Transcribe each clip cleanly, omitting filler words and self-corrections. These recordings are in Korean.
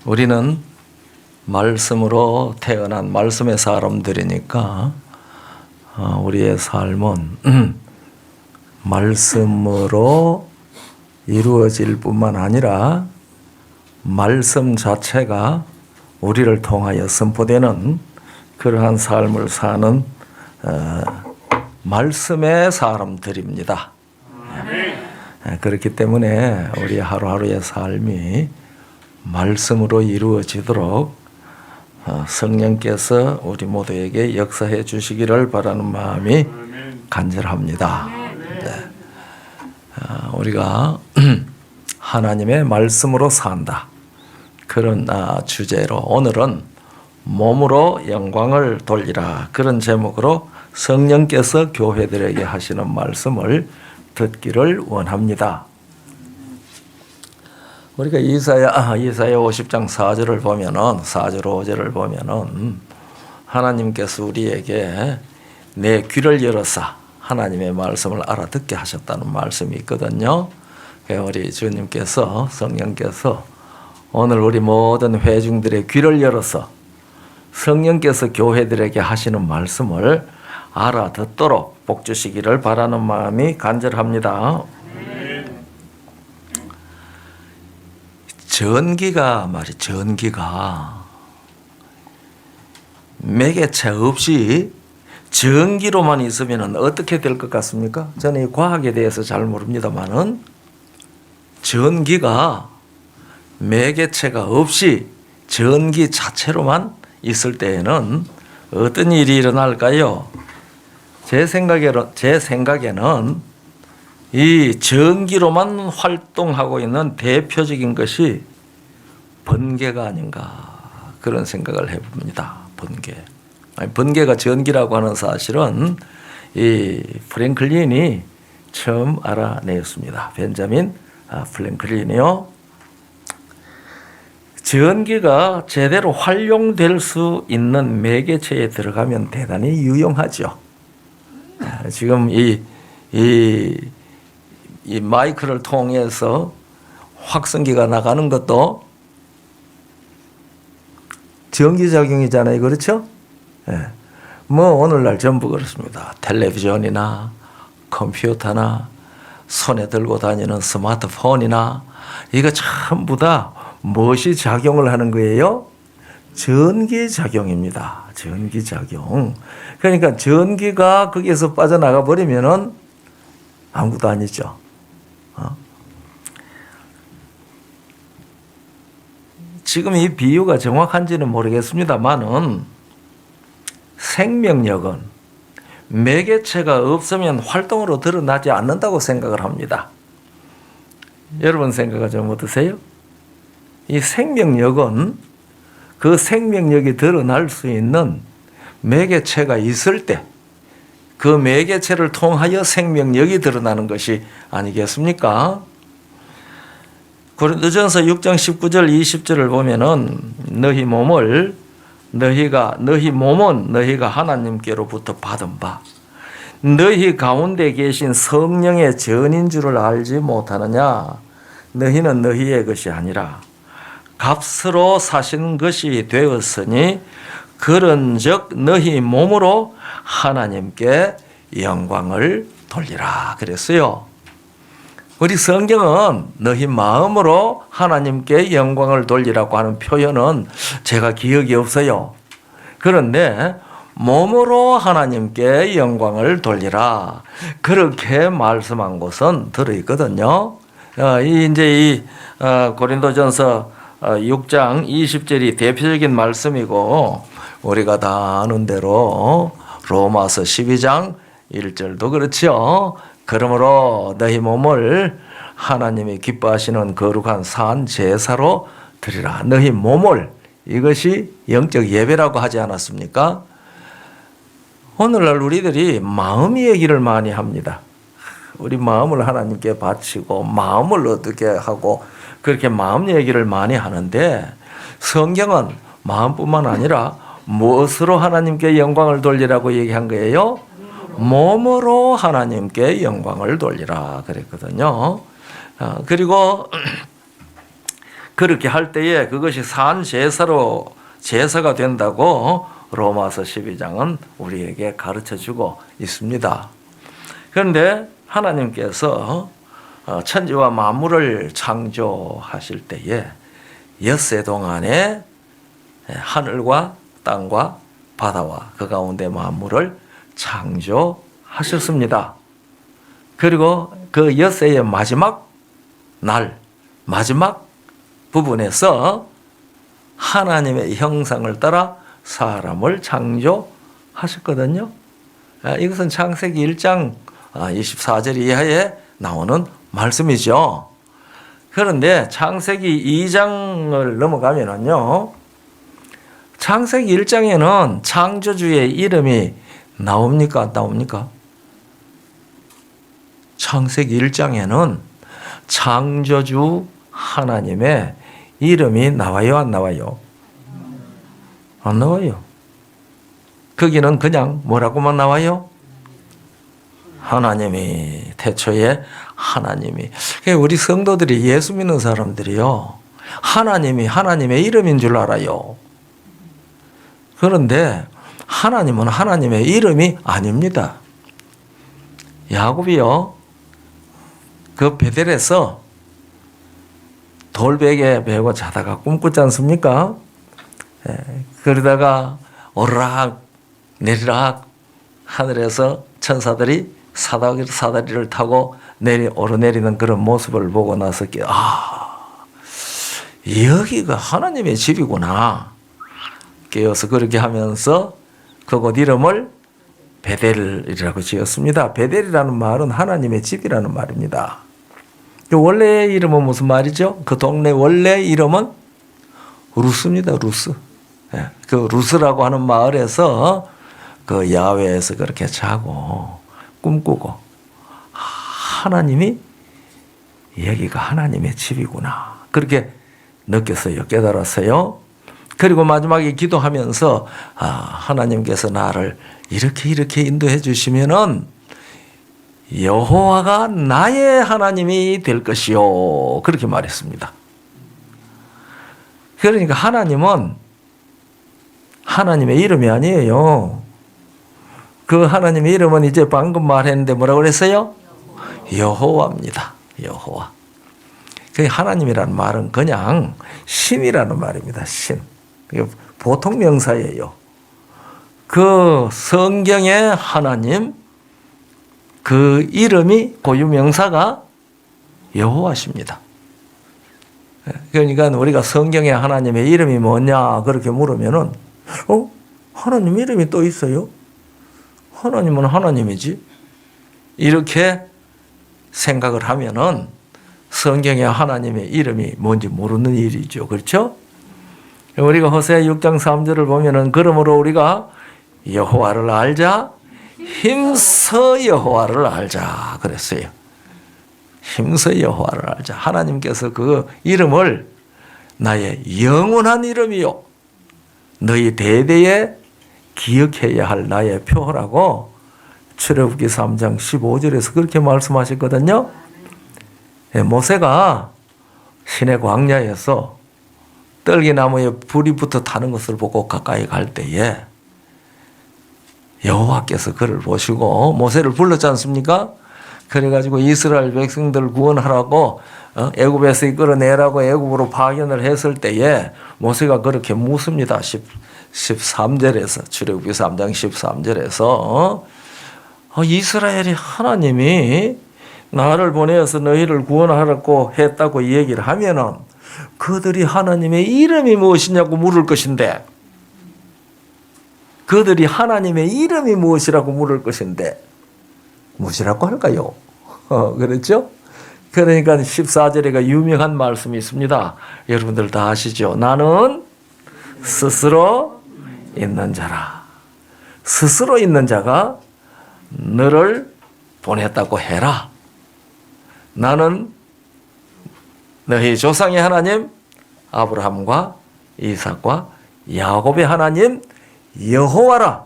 우리는 말씀으로 태어난 말씀의 사람들이니까 우리의 삶은 말씀으로 이루어질 뿐만 아니라 말씀 자체가 우리를 통하여 선포되는 그러한 삶을 사는 말씀의 사람들입니다. 그렇기 때문에 우리 하루하루의 삶이 말씀으로 이루어지도록 성령께서 우리 모두에게 역사해 주시기를 바라는 마음이 간절합니다. 네. 우리가 하나님의 말씀으로 산다. 그런 주제로 오늘은 몸으로 영광을 돌리라. 그런 제목으로 성령께서 교회들에게 하시는 말씀을 듣기를 원합니다. 우리가 이사야 50장 4절을 보면은 4절 5절을 보면은 하나님께서 우리에게 내 귀를 열어사 하나님의 말씀을 알아듣게 하셨다는 말씀이 있거든요. 우리 주님께서 성령께서 오늘 우리 모든 회중들의 귀를 열어서 성령께서 교회들에게 하시는 말씀을 알아듣도록 복 주시기를 바라는 마음이 간절합니다. 전기가 매개체 없이 전기로만 있으면 어떻게 될 것 같습니까? 저는 이 과학에 대해서 잘 모릅니다만은 전기가 매개체가 없이 전기 자체로만 있을 때에는 어떤 일이 일어날까요? 제 생각에는 이 전기로만 활동하고 있는 대표적인 것이 번개가 아닌가 그런 생각을 해봅니다. 번개가 전기라고 하는 사실은 이 프랭클린이 처음 알아내었습니다. 벤자민 프랭클린이요. 전기가 제대로 활용될 수 있는 매개체에 들어가면 대단히 유용하죠. 지금 이 마이크를 통해서 확성기가 나가는 것도 전기작용이잖아요. 그렇죠? 예. 뭐 오늘날 전부 그렇습니다. 텔레비전이나 컴퓨터나 손에 들고 다니는 스마트폰이나 이거 전부 다 무엇이 작용을 하는 거예요? 전기작용입니다. 전기작용. 그러니까 전기가 거기에서 빠져나가 버리면은 아무것도 아니죠. 지금 이 비유가 정확한지는 모르겠습니다만은 생명력은 매개체가 없으면 활동으로 드러나지 않는다고 생각을 합니다. 여러분 생각은 좀 어떠세요? 이 생명력은 그 생명력이 드러날 수 있는 매개체가 있을 때 그 매개체를 통하여 생명력이 드러나는 것이 아니겠습니까? 고린도전서 6장 19절 20절을 보면은 너희 몸은 너희가 하나님께로부터 받은 바 너희 가운데 계신 성령의 전인 줄을 알지 못하느냐. 너희는 너희의 것이 아니라 값으로 사신 것이 되었으니 그런즉 너희 몸으로 하나님께 영광을 돌리라 그랬어요. 우리 성경은 너희 마음으로 하나님께 영광을 돌리라고 하는 표현은 제가 기억이 없어요. 그런데 몸으로 하나님께 영광을 돌리라 그렇게 말씀한 곳은 들어있거든요. 이 고린도전서 6장 20절이 대표적인 말씀이고 우리가 다 아는 대로 로마서 12장 1절도 그렇죠. 그러므로 너희 몸을 하나님이 기뻐하시는 거룩한 산 제사로 드리라. 너희 몸을 이것이 영적 예배라고 하지 않았습니까? 오늘날 우리들이 마음 얘기를 많이 합니다. 우리 마음을 하나님께 바치고 마음을 어떻게 하고 그렇게 마음 얘기를 많이 하는데 성경은 마음뿐만 아니라 무엇으로 하나님께 영광을 돌리라고 얘기한 거예요? 몸으로 하나님께 영광을 돌리라 그랬거든요. 그리고 그렇게 할 때에 그것이 산 제사로 제사가 된다고 로마서 12장은 우리에게 가르쳐주고 있습니다. 그런데 하나님께서 천지와 만물을 창조하실 때에 엿새 동안에 하늘과 땅과 바다와 그 가운데 만물을 창조하셨습니다. 그리고 그 엿새의 마지막 날, 마지막 부분에서 하나님의 형상을 따라 사람을 창조하셨거든요. 이것은 창세기 1장 24절 이하에 나오는 말씀이죠. 그런데 창세기 2장을 넘어가면은요, 창세기 1장에는 창조주의 이름이 나옵니까? 안 나옵니까? 창세기 1장에는 창조주 하나님의 이름이 나와요? 안 나와요? 안 나와요. 거기는 그냥 뭐라고만 나와요? 하나님이, 태초에 하나님이. 우리 성도들이 예수 믿는 사람들이요, 하나님이 하나님의 이름인 줄 알아요. 그런데 하나님은 하나님의 이름이 아닙니다. 야곱이요, 그 베델에서 돌베개 베고 자다가 꿈꾸지 않습니까? 그러다가 오르락 내리락 하늘에서 천사들이 사다리를 타고 오르내리는 그런 모습을 보고 나서 여기가 하나님의 집이구나 깨어서 그렇게 하면서 그곳 이름을 베델이라고 지었습니다. 베델이라는 말은 하나님의 집이라는 말입니다. 그 원래 이름은 무슨 말이죠? 그 동네 원래 이름은 루스입니다. 루스. 그 루스라고 하는 마을에서 그 야외에서 그렇게 자고 꿈꾸고 하나님이 여기가 하나님의 집이구나 그렇게 느꼈어요. 깨달았어요. 그리고 마지막에 기도하면서 하나님께서 나를 이렇게 인도해 주시면은 여호와가 나의 하나님이 될 것이요 그렇게 말했습니다. 그러니까 하나님은 하나님의 이름이 아니에요. 그 하나님의 이름은 이제 방금 말했는데 뭐라고 그랬어요? 여호와입니다. 여호와. 그 하나님이라는 말은 그냥 신이라는 말입니다. 신. 보통 명사예요. 그 성경의 하나님 그 이름이 고유 명사가 여호와십니다. 그러니까 우리가 성경의 하나님의 이름이 뭐냐 그렇게 물으면은 하나님 이름이 또 있어요? 하나님은 하나님이지. 이렇게 생각을 하면은 성경의 하나님의 이름이 뭔지 모르는 일이죠. 그렇죠? 우리가 호세아 6장 3절을 보면은 그러므로 우리가 여호와를 알자 힘써 여호와를 알자 그랬어요. 힘써 여호와를 알자. 하나님께서 그 이름을 나의 영원한 이름이요 너희 대대에 기억해야 할 나의 표라고 출애굽기 3장 15절에서 그렇게 말씀하셨거든요. 모세가 시내 광야에서 떨기나무에 불이 붙어 타는 것을 보고 가까이 갈 때에 여호와께서 그를 보시고 모세를 불렀지 않습니까? 그래가지고 이스라엘 백성들을 구원하라고 애굽에서 이끌어내라고 애굽으로 파견을 했을 때에 모세가 그렇게 묻습니다. 13절에서 출애굽기 3장 13절에서 이스라엘이 하나님이 나를 보내어서 너희를 구원하라고 했다고 얘기를 하면은 그들이 하나님의 이름이 무엇이냐고 물을 것인데 그들이 하나님의 이름이 무엇이라고 물을 것인데 무엇이라고 할까요? 그렇죠? 그러니까 14절에가 유명한 말씀이 있습니다. 여러분들 다 아시죠? 나는 스스로 있는 자라. 스스로 있는 자가 너를 보냈다고 해라. 나는 너희 조상의 하나님 아브라함과 이삭과 야곱의 하나님 여호와라.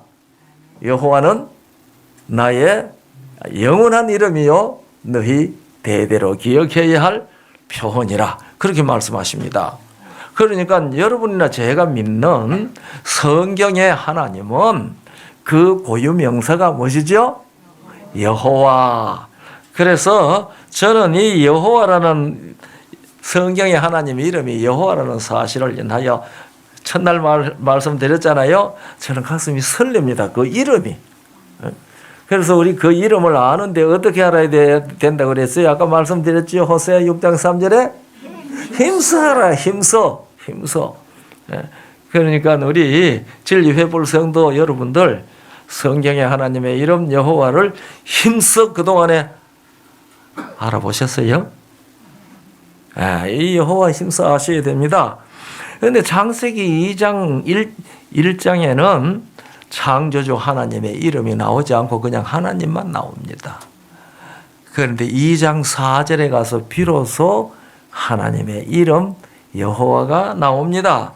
여호와는 나의 영원한 이름이요 너희 대대로 기억해야 할 표현이라 그렇게 말씀하십니다. 그러니까 여러분이나 제가 믿는 성경의 하나님은 그 고유 명사가 무엇이죠? 여호와. 그래서 저는 이 여호와라는 성경의 하나님의 이름이 여호와라는 사실을 인하여 첫날 말씀드렸잖아요. 저는 가슴이 설렙니다. 그 이름이. 그래서 우리 그 이름을 아는데 어떻게 알아야 된다고 그랬어요? 아까 말씀드렸죠. 호세아 6장 3절에 힘써라. 힘써. 그러니까 우리 진리회볼 성도 여러분들 성경의 하나님의 이름 여호와를 힘써 그동안에 알아보셨어요? 이 여호와 힘써 아셔야 됩니다. 그런데 창세기 2장 1장에는 창조주 하나님의 이름이 나오지 않고 그냥 하나님만 나옵니다. 그런데 2장 4절에 가서 비로소 하나님의 이름 여호와가 나옵니다.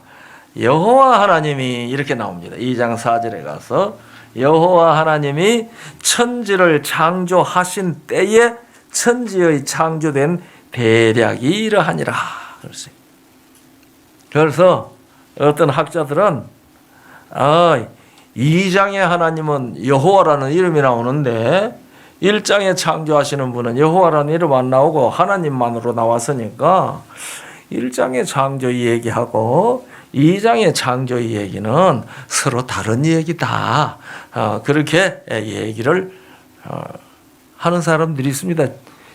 여호와 하나님이 이렇게 나옵니다. 2장 4절에 가서 여호와 하나님이 천지를 창조하신 때에 천지의 창조된 대략이 이러하니라. 그래서 어떤 학자들은 2장의 하나님은 여호와라는 이름이 나오는데 1장에 창조하시는 분은 여호와라는 이름 안 나오고 하나님만으로 나왔으니까 1장의 창조 이야기하고 2장의 창조 이야기는 서로 다른 얘기다. 그렇게 얘기를 하는 사람들이 있습니다.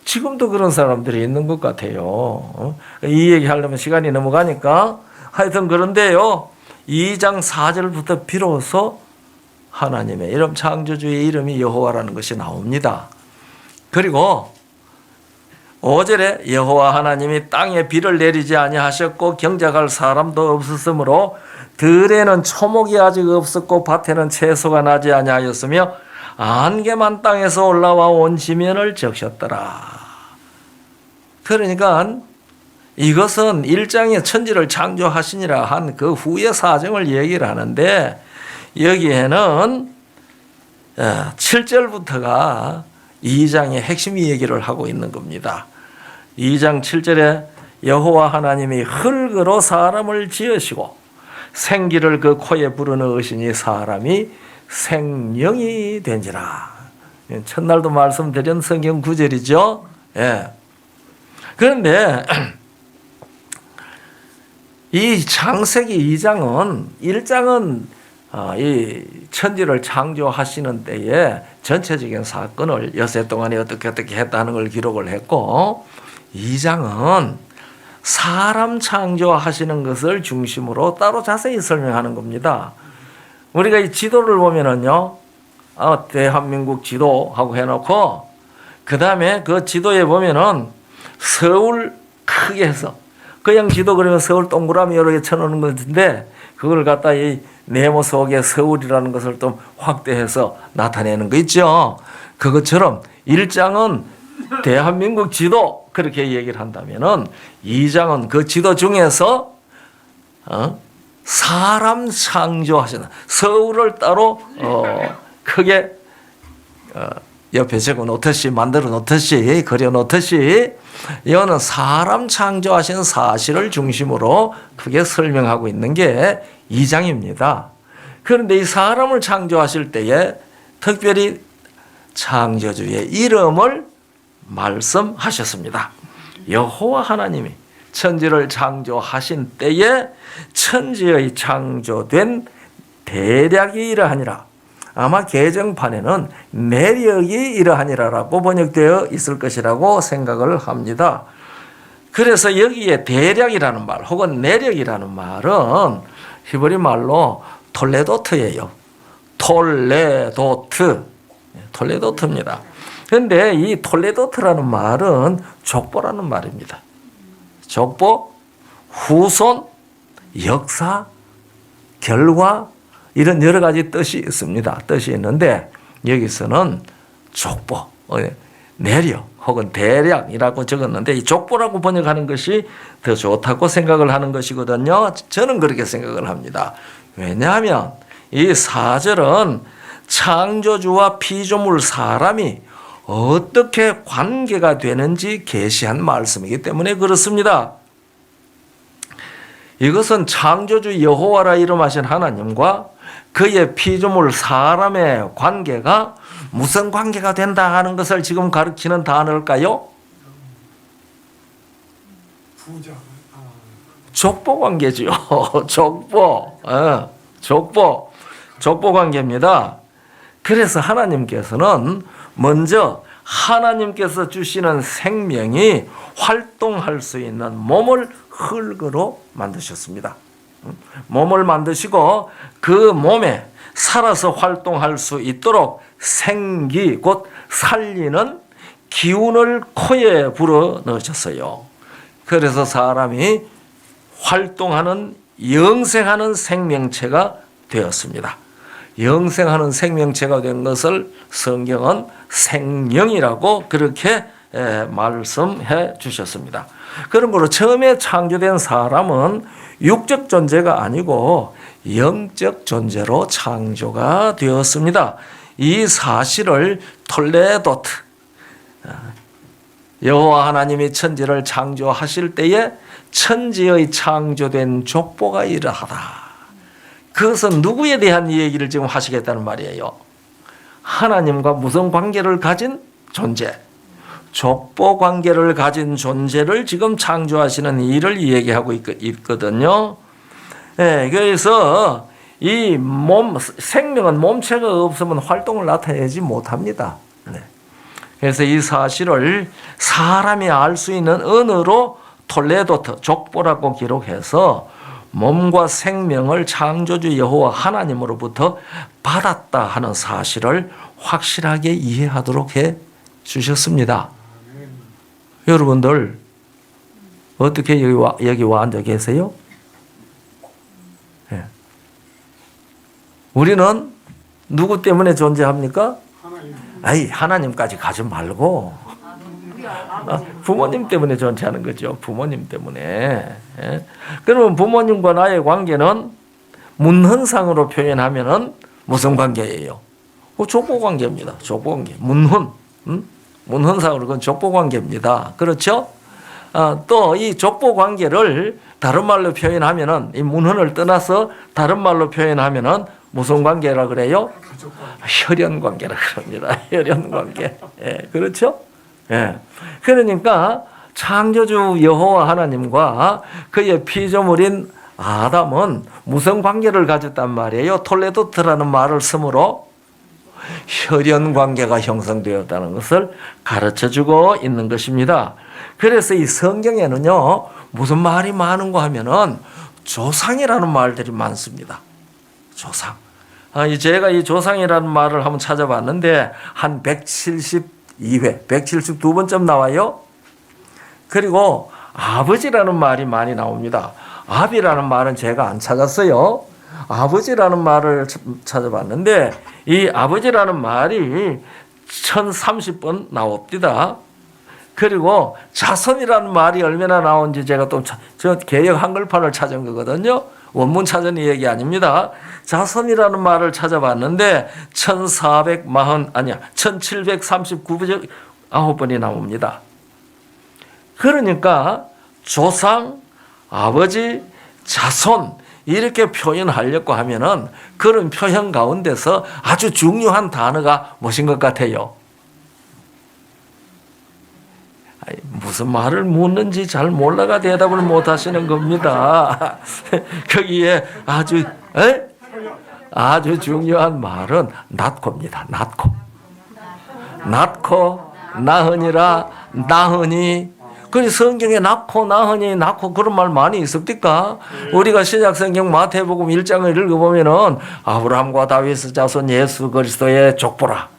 지금도 그런 사람들이 있는 것 같아요. 이 얘기 하려면 시간이 넘어가니까 하여튼 그런데요. 2장 4절부터 비로소 하나님의 이름 창조주의 이름이 여호와라는 것이 나옵니다. 그리고 5절에 여호와 하나님이 땅에 비를 내리지 아니하셨고 경작할 사람도 없었으므로 들에는 초목이 아직 없었고 밭에는 채소가 나지 아니하였으며 안개만 땅에서 올라와 온 지면을 적셨더라. 그러니까 이것은 1장에 천지를 창조하시니라 한 그 후의 사정을 얘기를 하는데 여기에는 7절부터가 2장의 핵심 얘기를 하고 있는 겁니다. 2장 7절에 여호와 하나님이 흙으로 사람을 지으시고 생기를 그 코에 불어넣으시니 사람이 생명이 된지라. 첫날도 말씀드린 성경 구절이죠. 그런데 이 창세기 2장은 1장은 이 천지를 창조하시는 때에 전체적인 사건을 여세 동안에 어떻게 했다는 걸 기록을 했고 2장은 사람 창조하시는 것을 중심으로 따로 자세히 설명하는 겁니다. 우리가 이 지도를 보면은요, 대한민국 지도하고 해놓고 그 다음에 그 지도에 보면은 서울 크게 해서 그냥 지도 그러면 서울 동그라미 여러 개 쳐놓는 것인데 그걸 갖다 이 네모 속에 서울이라는 것을 좀 확대해서 나타내는 거 있죠. 그것처럼 1장은 대한민국 지도 그렇게 얘기를 한다면은 2장은 그 지도 중에서 사람 창조하시는 서울을 따로 크게 옆에 적어 놓듯이 만들어 놓듯이 그려 놓듯이 이거는 사람 창조하신 사실을 중심으로 크게 설명하고 있는 게 2장입니다. 그런데 이 사람을 창조하실 때에 특별히 창조주의 이름을 말씀하셨습니다. 여호와 하나님이 천지를 창조하신 때에 천지의 창조된 대략이 이러하니라. 아마 개정판에는 내력이 이러하니라라고 번역되어 있을 것이라고 생각을 합니다. 그래서 여기에 대략이라는 말 혹은 내력이라는 말은 히브리 말로 톨레도트예요. 톨레도트입니다. 그런데 이 톨레도트라는 말은 족보라는 말입니다. 족보, 후손, 역사, 결과 이런 여러 가지 뜻이 있습니다. 뜻이 있는데 여기서는 족보, 내력 혹은 대략이라고 적었는데 이 족보라고 번역하는 것이 더 좋다고 생각을 하는 것이거든요. 저는 그렇게 생각을 합니다. 왜냐하면 이 4절은 창조주와 피조물 사람이 어떻게 관계가 되는지 계시한 말씀이기 때문에 그렇습니다. 이것은 창조주 여호와라 이름하신 하나님과 그의 피조물 사람의 관계가 무슨 관계가 된다 하는 것을 지금 가르치는 단어일까요? 족보 관계지요. 족보 관계입니다. 그래서 하나님께서는 먼저 하나님께서 주시는 생명이 활동할 수 있는 몸을 흙으로 만드셨습니다. 몸을 만드시고 그 몸에 살아서 활동할 수 있도록 생기 곧 살리는 기운을 코에 불어 넣으셨어요. 그래서 사람이 활동하는 영생하는 생명체가 되었습니다. 영생하는 생명체가 된 것을 성경은 생명이라고 그렇게 말씀해 주셨습니다. 그러므로 처음에 창조된 사람은 육적 존재가 아니고 영적 존재로 창조가 되었습니다. 이 사실을 톨레도트 여호와 하나님이 천지를 창조하실 때에 천지의 창조된 족보가 이러하다. 그것은 누구에 대한 얘기를 지금 하시겠다는 말이에요. 하나님과 무슨 관계를 가진 존재, 족보 관계를 가진 존재를 지금 창조하시는 일을 얘기하고 있거든요. 네, 그래서 이 생명은 몸체가 없으면 활동을 나타내지 못합니다. 네. 그래서 이 사실을 사람이 알 수 있는 언어로 톨레도트, 족보라고 기록해서 몸과 생명을 창조주 여호와 하나님으로부터 받았다 하는 사실을 확실하게 이해하도록 해 주셨습니다. 여러분들 어떻게 여기 와 앉아 계세요? 네. 우리는 누구 때문에 존재합니까? 하나님까지 가지 말고 부모님 때문에 존재하는 거죠. 부모님 때문에. 그러면 부모님과 나의 관계는 문헌상으로 표현하면은 무슨 관계예요? 족보 관계입니다. 족보 관계. 문헌상으로 그건 족보 관계입니다. 그렇죠? 또 이 족보 관계를 다른 말로 표현하면은 이 문헌을 떠나서 다른 말로 표현하면은 무슨 관계라 그래요? 혈연 관계라 그럽니다. 혈연 관계. 그렇죠? 그러니까 창조주 여호와 하나님과 그의 피조물인 아담은 무슨 관계를 가졌단 말이에요? 톨레도트라는 말을 쓰므로 혈연 관계가 형성되었다는 것을 가르쳐주고 있는 것입니다. 그래서 이 성경에는요 무슨 말이 많은가 하면은 조상이라는 말들이 많습니다. 조상. 제가 이 조상이라는 말을 한번 찾아봤는데 한 172회, 172번쯤 나와요. 그리고 아버지라는 말이 많이 나옵니다. 아비라는 말은 제가 안 찾았어요. 아버지라는 말을 찾아봤는데 이 아버지라는 말이 1030번 나옵니다. 그리고 자손이라는 말이 얼마나 나온지 제가 또 저 개역 한글판을 찾은 거거든요. 원문 찾은 얘기 아닙니다. 자손이라는 말을 찾아봤는데 1739번이 나옵니다. 그러니까 조상, 아버지, 자손 이렇게 표현하려고 하면은 그런 표현 가운데서 아주 중요한 단어가 무엇인 것 같아요? 무슨 말을 묻는지 잘 몰라가 대답을 못 하시는 겁니다. 거기에 아주 중요한 말은 낳고입니다. 낳고 나으니라 나으니. 그래서 성경에 낳고 나으니 낳고 그런 말 많이 있습니까? 우리가 신약성경 마태복음 1장을 읽어보면은 아브라함과 다윗의 자손 예수 그리스도의 족보라.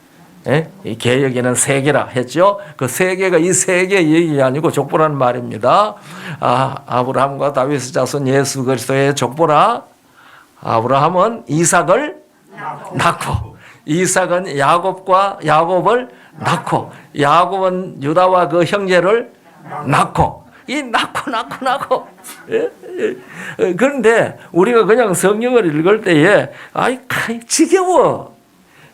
이 개혁에는 세계라 했죠. 그 세계가 이 세계 얘기 아니고 족보라는 말입니다. 아브라함과 다윗의 자손 예수 그리스도의 족보라. 아브라함은 이삭을 낳고 이삭은 야곱을 낳고 야곱은 유다와 그 형제를 낳고 이 낳고 그런데 우리가 그냥 성경을 읽을 때에 지겨워.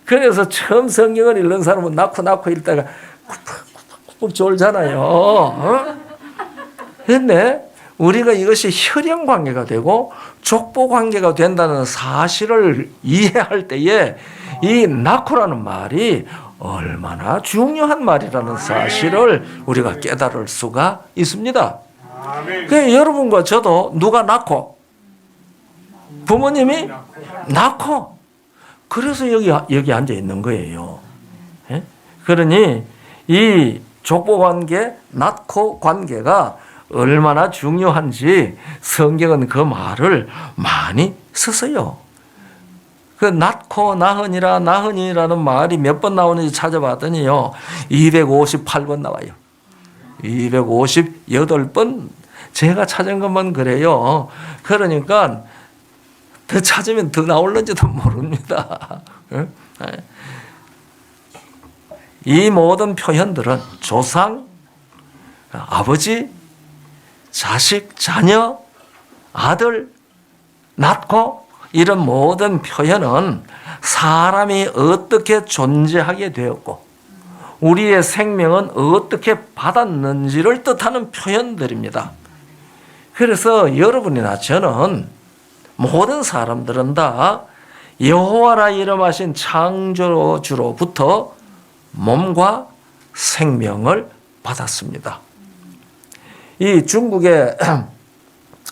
그래서 처음 성경을 읽는 사람은 낳고 읽다가 푹푹 졸잖아요. 그런데 우리가 이것이 혈연 관계가 되고 족보 관계가 된다는 사실을 이해할 때에 이 낳고라는 말이 얼마나 중요한 말이라는 사실을 우리가 깨달을 수가 있습니다. 그러니까 여러분과 저도 누가 낳고 부모님이 낳고 그래서 여기 앉아 있는 거예요. 예? 그러니 이 족보 관계, 낳고 관계가 얼마나 중요한지 성경은 그 말을 많이 썼어요. 그 낳고 나흔이라는 말이 몇 번 나오는지 찾아봤더니요. 258번 나와요. 258번 제가 찾은 것만 그래요. 그러니까 더 찾으면 더 나올는지도 모릅니다. 이 모든 표현들은 조상, 아버지, 자식, 자녀, 아들, 낳고 이런 모든 표현은 사람이 어떻게 존재하게 되었고 우리의 생명은 어떻게 받았는지를 뜻하는 표현들입니다. 그래서 여러분이나 저는 모든 사람들은 다 여호와라 이름하신 창조주로부터 몸과 생명을 받았습니다. 이 중국에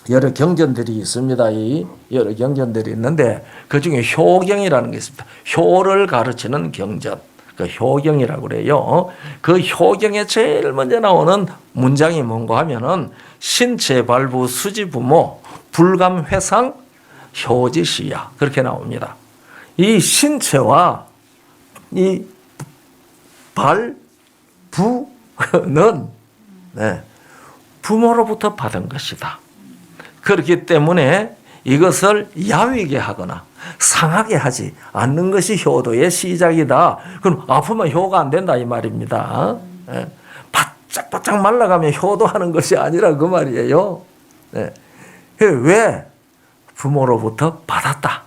여러 경전들이 있습니다. 이 여러 경전들이 있는데 그 중에 효경이라는 게 있습니다. 효를 가르치는 경전. 그 효경이라고 그래요. 그 효경에 제일 먼저 나오는 문장이 뭔가 하면은 신체 발부 수지 부모 불감 회상 효지시야 그렇게 나옵니다. 이 신체와 이 발부는 부모로부터 받은 것이다. 그렇기 때문에 이것을 야위게 하거나 상하게 하지 않는 것이 효도의 시작이다. 그럼 아프면 효가 안 된다 이 말입니다. 바짝바짝 말라가면 효도하는 것이 아니라 그 말이에요. 왜? 부모로부터 받았다.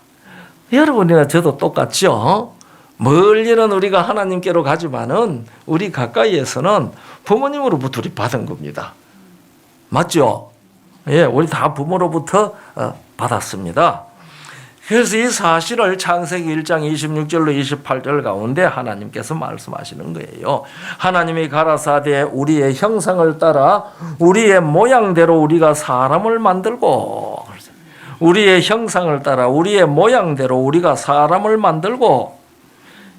여러분이나 저도 똑같죠. 멀리는 우리가 하나님께로 가지만은 우리 가까이에서는 부모님으로부터 우리 받은 겁니다. 맞죠? 예, 우리 다 부모로부터 받았습니다. 그래서 이 사실을 창세기 1장 26절로 28절 가운데 하나님께서 말씀하시는 거예요. 하나님이 가라사대 우리의 형상을 따라 우리의 모양대로 우리가 사람을 만들고 우리의 형상을 따라 우리의 모양대로 우리가 사람을 만들고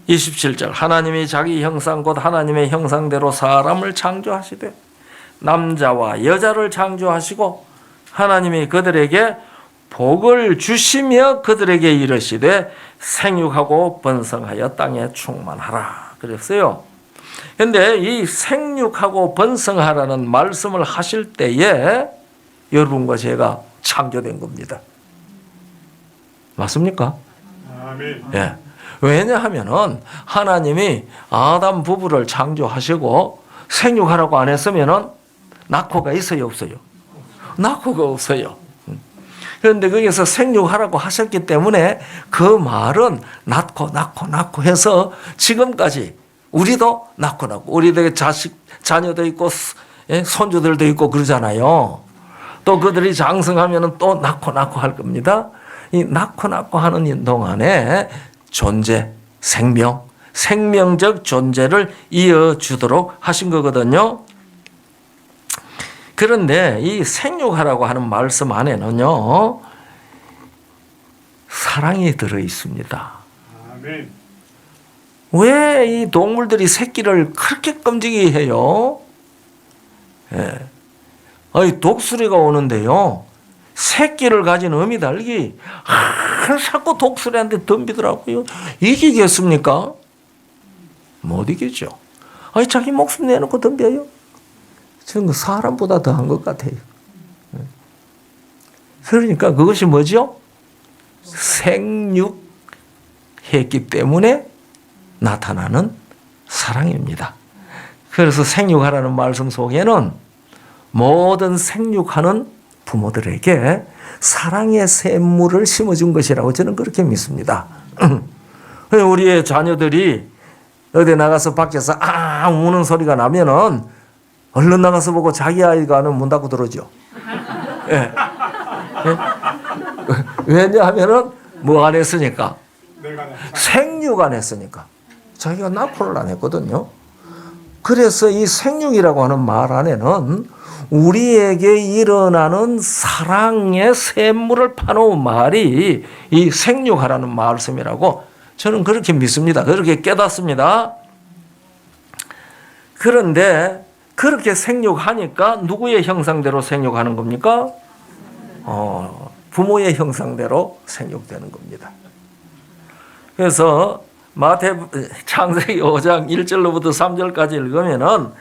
27절 하나님이 자기 형상 곧 하나님의 형상대로 사람을 창조하시되 남자와 여자를 창조하시고 하나님이 그들에게 복을 주시며 그들에게 이르시되 생육하고 번성하여 땅에 충만하라 그랬어요. 그런데 이 생육하고 번성하라는 말씀을 하실 때에 여러분과 제가 창조된 겁니다. 맞습니까? 아멘. 예. 왜냐하면은 하나님이 아담 부부를 창조하시고 생육하라고 안 했으면은 낳고가 있어요, 없어요? 낳고가 없어요. 그런데 거기서 생육하라고 하셨기 때문에 그 말은 낳고 해서 지금까지 우리도 낳고 우리들의 자녀도 있고 손주들도 있고 그러잖아요. 또 그들이 장성하면 또 낳고 할 겁니다. 이 낳고 하는 동안에 존재, 생명적 존재를 이어주도록 하신 거거든요. 그런데 이 생육하라고 하는 말씀 안에는요, 사랑이 들어 있습니다. 아멘. 왜 이 동물들이 새끼를 그렇게 끔찍이 해요? 예. 독수리가 오는데요. 새끼를 가진 어미달기 자꾸 독수리한테 덤비더라고요. 이기겠습니까? 못 이기죠. 자기 목숨 내놓고 덤벼요. 저는 사람보다 더한 것 같아요. 그러니까 그것이 뭐죠? 생육했기 때문에 나타나는 사랑입니다. 그래서 생육하라는 말씀 속에는 모든 생육하는 부모들에게 사랑의 샘물을 심어준 것이라고 저는 그렇게 믿습니다. 우리의 자녀들이 어디 나가서 밖에서 우는 소리가 나면은 얼른 나가서 보고 자기 아이가는 문 닫고 들어오죠. 예. 예? 왜냐하면은 뭐 안 했으니까? 생육 안 했으니까. 자기가 낳고를 안 했거든요. 그래서 이 생육이라고 하는 말 안에는 우리에게 일어나는 사랑의 샘물을 파놓은 말이 이 생육하라는 말씀이라고 저는 그렇게 믿습니다. 그렇게 깨닫습니다. 그런데 그렇게 생육하니까 누구의 형상대로 생육하는 겁니까? 부모의 형상대로 생육되는 겁니다. 그래서 창세기 5장 1절로부터 3절까지 읽으면은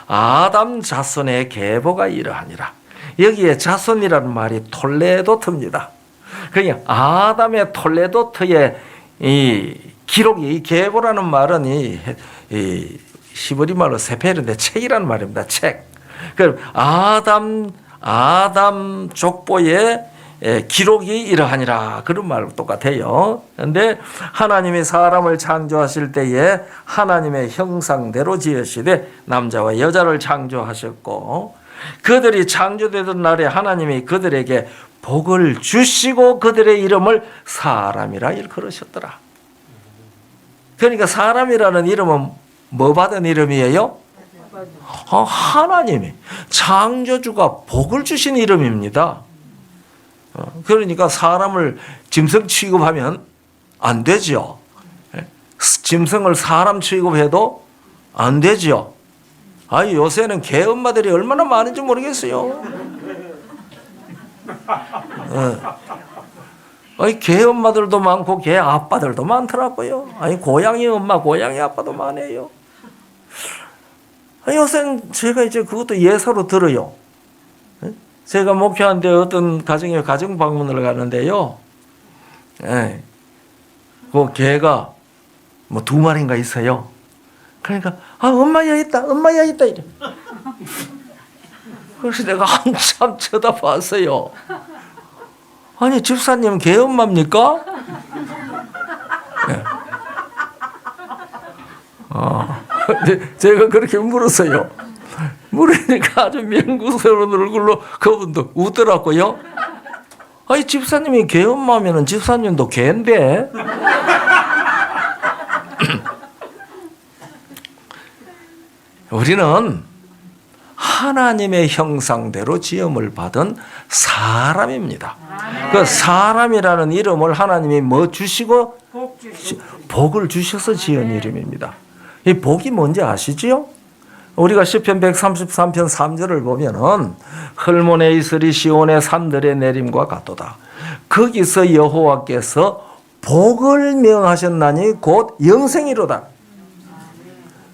아담 자손의 계보가 이러하니라. 여기에 자손이라는 말이 톨레도트입니다. 그러니까 아담의 톨레도트의 이 기록이, 이 계보라는 말은 이 히브리 말로 세펠인데 책이라는 말입니다. 책. 그럼 아담 족보의 기록이 이러하니라. 그런 말과 똑같아요. 그런데 하나님이 사람을 창조하실 때에 하나님의 형상대로 지으시되 남자와 여자를 창조하셨고 그들이 창조되던 날에 하나님이 그들에게 복을 주시고 그들의 이름을 사람이라 일컬으셨더라. 그러니까 사람이라는 이름은 뭐 받은 이름이에요? 하나님이 창조주가 복을 주신 이름입니다. 그러니까 사람을 짐승 취급하면 안 되죠. 짐승을 사람 취급해도 안 되죠. 요새는 개 엄마들이 얼마나 많은지 모르겠어요. 개 엄마들도 많고 개 아빠들도 많더라고요. 고양이 엄마, 고양이 아빠도 많아요. 요새는 제가 이제 그것도 예사로 들어요. 제가 목회하는데 어떤 가정에 가정 방문을 가는데요. 그 개가 뭐 2마리인가 있어요. 그러니까 엄마야 있다, 엄마야 있다 이래. 그래서 내가 한참 쳐다봤어요. 아니 집사님 개 엄마입니까? 네. 제가 그렇게 물었어요. 물으니까 아주 맹구스러운 얼굴로 그분도 웃더라고요. 집사님이 개 엄마면은 집사님도 개인데. 우리는 하나님의 형상대로 지음을 받은 사람입니다. 그 사람이라는 이름을 하나님이 뭐 주시고? 복을 주셔서 지은 이름입니다. 이 복이 뭔지 아시지요? 우리가 시편 133편 3절을 보면은 헐몬에 이슬이 시온의 산들의 내림과 같도다. 거기서 여호와께서 복을 명하셨나니 곧 영생이로다.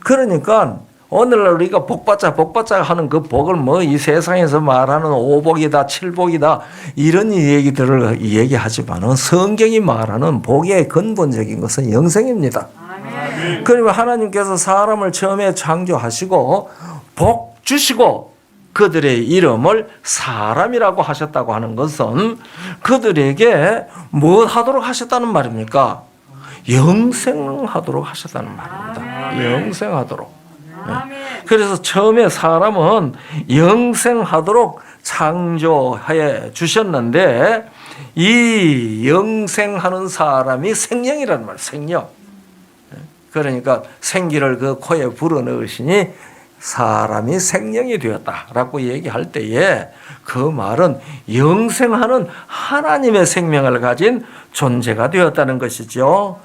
그러니까 오늘날 우리가 복받자 하는 그 복을 뭐 이 세상에서 말하는 5복이다 7복이다 이런 얘기들을 얘기하지만은 성경이 말하는 복의 근본적인 것은 영생입니다. 그러면 하나님께서 사람을 처음에 창조하시고 복 주시고 그들의 이름을 사람이라고 하셨다고 하는 것은 그들에게 뭐 하도록 하셨다는 말입니까? 영생하도록 하셨다는 말입니다. 영생하도록. 그래서 처음에 사람은 영생하도록 창조해 주셨는데 이 영생하는 사람이 생명이라는 말, 생명. 그러니까 생기를 그 코에 불어넣으시니 사람이 생명이 되었다라고 얘기할 때에 그 말은 영생하는 하나님의 생명을 가진 존재가 되었다는 것이죠.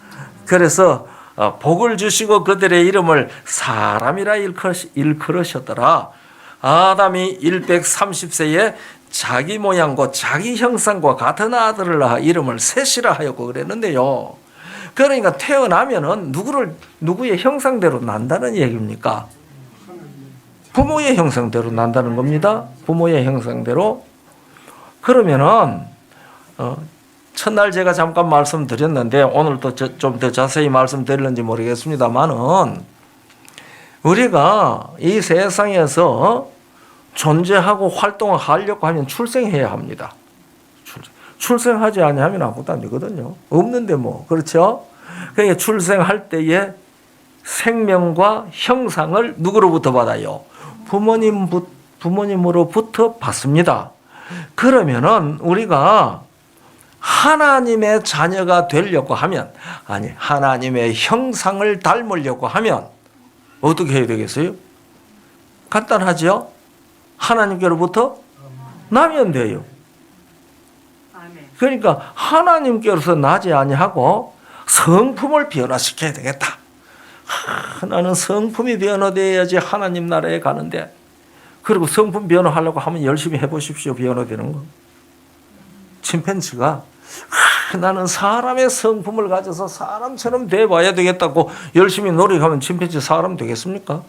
그래서 복을 주시고 그들의 이름을 사람이라 일컬으셨더라. 아담이 130세에 자기 모양과 자기 형상과 같은 아들을 낳아 이름을 셋이라 하였고 그랬는데요. 그러니까 태어나면은 누구의 형상대로 난다는 얘기입니까? 부모의 형상대로 난다는 겁니다. 부모의 형상대로. 그러면은 첫날 제가 잠깐 말씀드렸는데 오늘 또 좀 더 자세히 말씀드릴는지 모르겠습니다만은 우리가 이 세상에서 존재하고 활동을 하려고 하면 출생해야 합니다. 출생하지 않으면 아무것도 안 되거든요. 없는데 뭐 그렇죠? 그러니까 출생할 때에 생명과 형상을 누구로부터 받아요? 부모님으로부터 받습니다. 그러면은 우리가 하나님의 자녀가 되려고 하면, 아니, 하나님의 형상을 닮으려고 하면 어떻게 해야 되겠어요? 간단하죠? 하나님께로부터 나면 돼요. 그러니까 하나님께로서 나지 아니하고 성품을 변화시켜야 되겠다. 나는 성품이 변화돼야지 하나님 나라에 가는데, 그리고 성품 변화하려고 하면 열심히 해보십시오. 변화되는 거. 침팬지가 나는 사람의 성품을 가져서 사람처럼 돼봐야 되겠다고 열심히 노력하면 침팬지 사람 되겠습니까?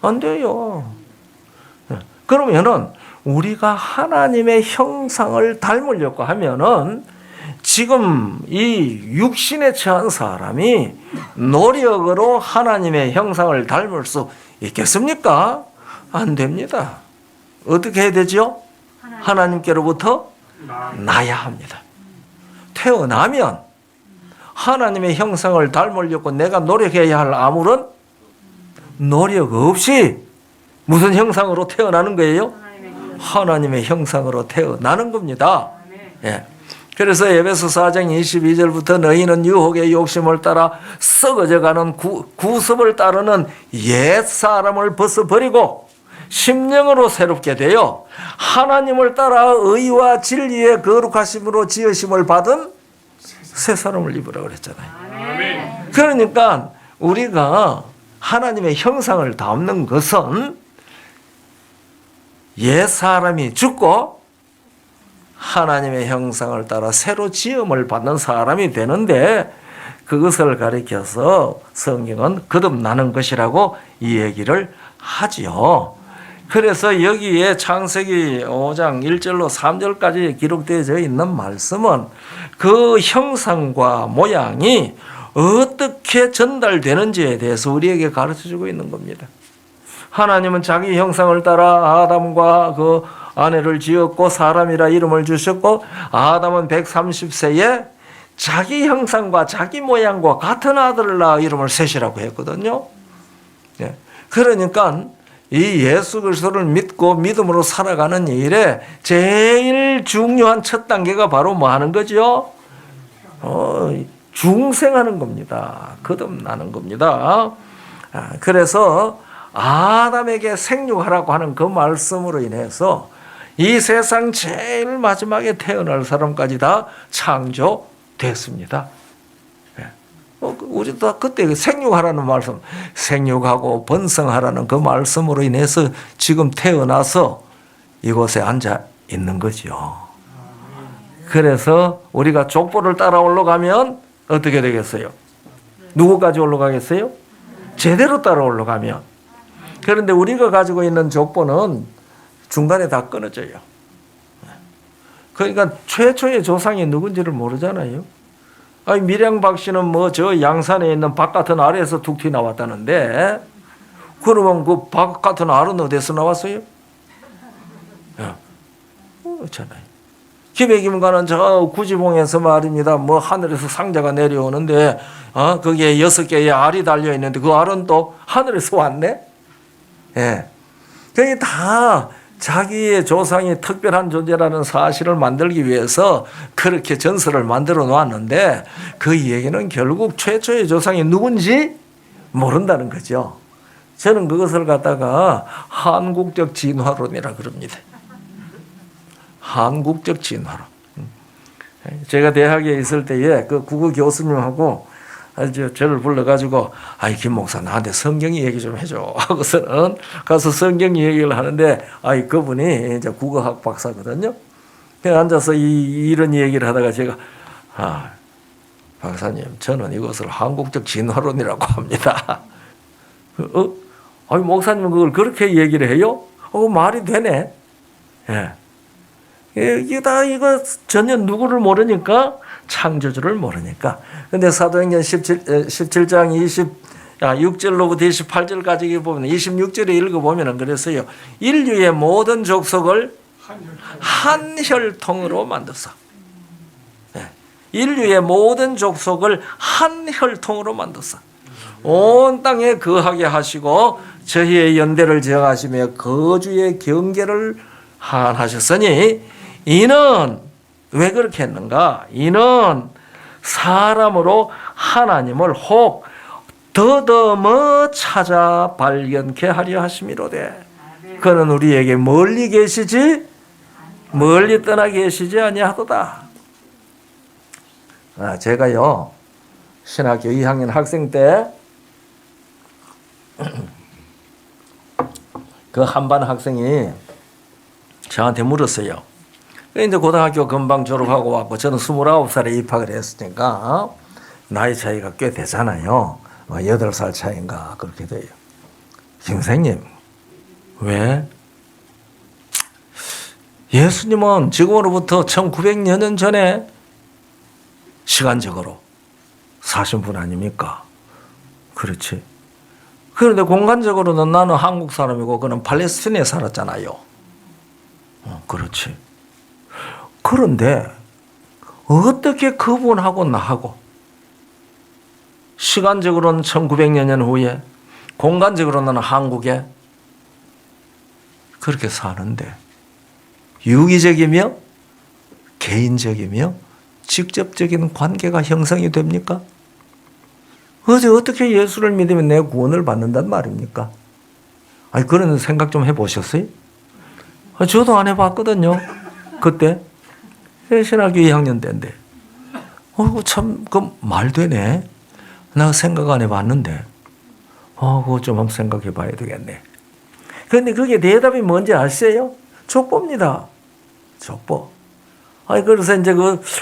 안 돼요. 그러면은 우리가 하나님의 형상을 닮으려고 하면은 지금 이 육신에 처한 사람이 노력으로 하나님의 형상을 닮을 수 있겠습니까? 안 됩니다. 어떻게 해야 되죠? 하나님께로부터 나야 합니다. 태어나면 하나님의 형상을 닮으려고 내가 노력해야 할 아무런 노력 없이 무슨 형상으로 태어나는 거예요? 하나님의 형상으로 태어나는 겁니다. 예. 그래서 에베소 4장 22절부터 너희는 유혹의 욕심을 따라 썩어져가는 구습을 따르는 옛 사람을 벗어버리고 심령으로 새롭게 되어 하나님을 따라 의와 진리의 거룩하심으로 지으심을 받은 새 사람을 입으라 그랬잖아요. 그러니까 우리가 하나님의 형상을 담는 것은 옛 사람이 죽고 하나님의 형상을 따라 새로 지음을 받는 사람이 되는데, 그것을 가리켜서 성경은 거듭나는 것이라고 이 얘기를 하지요. 그래서 여기에 창세기 5장 1절로 3절까지 기록되어 있는 말씀은 그 형상과 모양이 어떻게 전달되는지에 대해서 우리에게 가르쳐주고 있는 겁니다. 하나님은 자기 형상을 따라 아담과 그 아내를 지었고 사람이라 이름을 주셨고, 아담은 130세에 자기 형상과 자기 모양과 같은 아들을 낳아 이름을 셋이라고 했거든요. 그러니까 이 예수 그리스도를 믿고 믿음으로 살아가는 일에 제일 중요한 첫 단계가 바로 뭐 하는 거죠? 중생하는 겁니다. 거듭나는 겁니다. 그래서 아담에게 생육하라고 하는 그 말씀으로 인해서 이 세상 제일 마지막에 태어날 사람까지 다 창조됐습니다. 우리도 그때 생육하라는 말씀, 생육하고 번성하라는 그 말씀으로 인해서 지금 태어나서 이곳에 앉아 있는 거죠. 그래서 우리가 족보를 따라 올라가면 어떻게 되겠어요? 누구까지 올라가겠어요? 제대로 따라 올라가면. 그런데 우리가 가지고 있는 족보는 중간에 다 끊어져요. 그러니까 최초의 조상이 누군지를 모르잖아요. 아니, 밀양박 씨는 뭐 저 양산에 있는 박 같은 알에서 툭 튀어나왔다는데, 그러면 그 박 같은 알은 어디서 나왔어요? 그렇잖아요. 기백임가는 저 구지봉에서 말입니다. 뭐 하늘에서 상자가 내려오는데, 거기에 6개의 알이 달려 있는데 그 알은 또 하늘에서 왔네? 예. 그게 다 자기의 조상이 특별한 존재라는 사실을 만들기 위해서 그렇게 전설을 만들어 놓았는데, 그 얘기는 결국 최초의 조상이 누군지 모른다는 거죠. 저는 그것을 갖다가 한국적 진화론이라 그럽니다. 한국적 진화론. 제가 대학에 있을 때에 그 국어 교수님하고 저를 불러가지고, 김 목사 나한테 성경 얘기 좀 해줘 하고서는 가서 성경 얘기를 하는데, 그분이 이제 국어학 박사거든요. 그냥 앉아서 이런 얘기를 하다가 제가, 박사님, 저는 이것을 한국적 진화론이라고 합니다. 목사님은 그걸 그렇게 얘기를 해요? 말이 되네. 예. 이거 전혀 누구를 모르니까, 창조주를 모르니까. 근데 사도행전 17장 6절로부터 28절까지 보면 26절에 읽어보면 그랬어요. 인류의 모든 족속을 한 혈통으로 만들었어. 인류의 모든 족속을 한 혈통으로 만드사 온 땅에 거하게 하시고 저희의 연대를 지어가시며 거주의 경계를 하셨으니 이는 왜 그렇게 했는가? 이는 사람으로 하나님을 혹 더더머 찾아 발견케 하려 하심이로되 그는 우리에게 멀리 계시지 멀리 떠나 계시지 아니하도다. 제가요 신학교 2학년 학생 때 그 한 반 학생이 저한테 물었어요. 이제 고등학교 금방 졸업하고 왔고 저는 29살에 입학을 했으니까 나이 차이가 꽤 되잖아요. 8살 차이인가 그렇게 돼요. 선생님 왜? 예수님은 지금으로부터 1900여 년 전에 시간적으로 사신 분 아닙니까? 그렇지. 그런데 공간적으로는 나는 한국 사람이고 그는 팔레스틴에 살았잖아요. 그렇지. 그런데 어떻게 그분하고 나하고 시간적으로는 1900여 년 후에 공간적으로는 한국에 그렇게 사는데 유기적이며 개인적이며 직접적인 관계가 형성이 됩니까? 어떻게 예수를 믿으면 내 구원을 받는단 말입니까? 아니, 그런 생각 좀 해보셨어요? 저도 안 해봤거든요. 그때 신학교 2학년 때인데 참 그 말 되네. 나 생각 안 해봤는데 그거 좀 한번 생각해 봐야 되겠네. 그런데 그게 대답이 뭔지 아세요? 족보입니다. 족보. 아니, 그래서 이제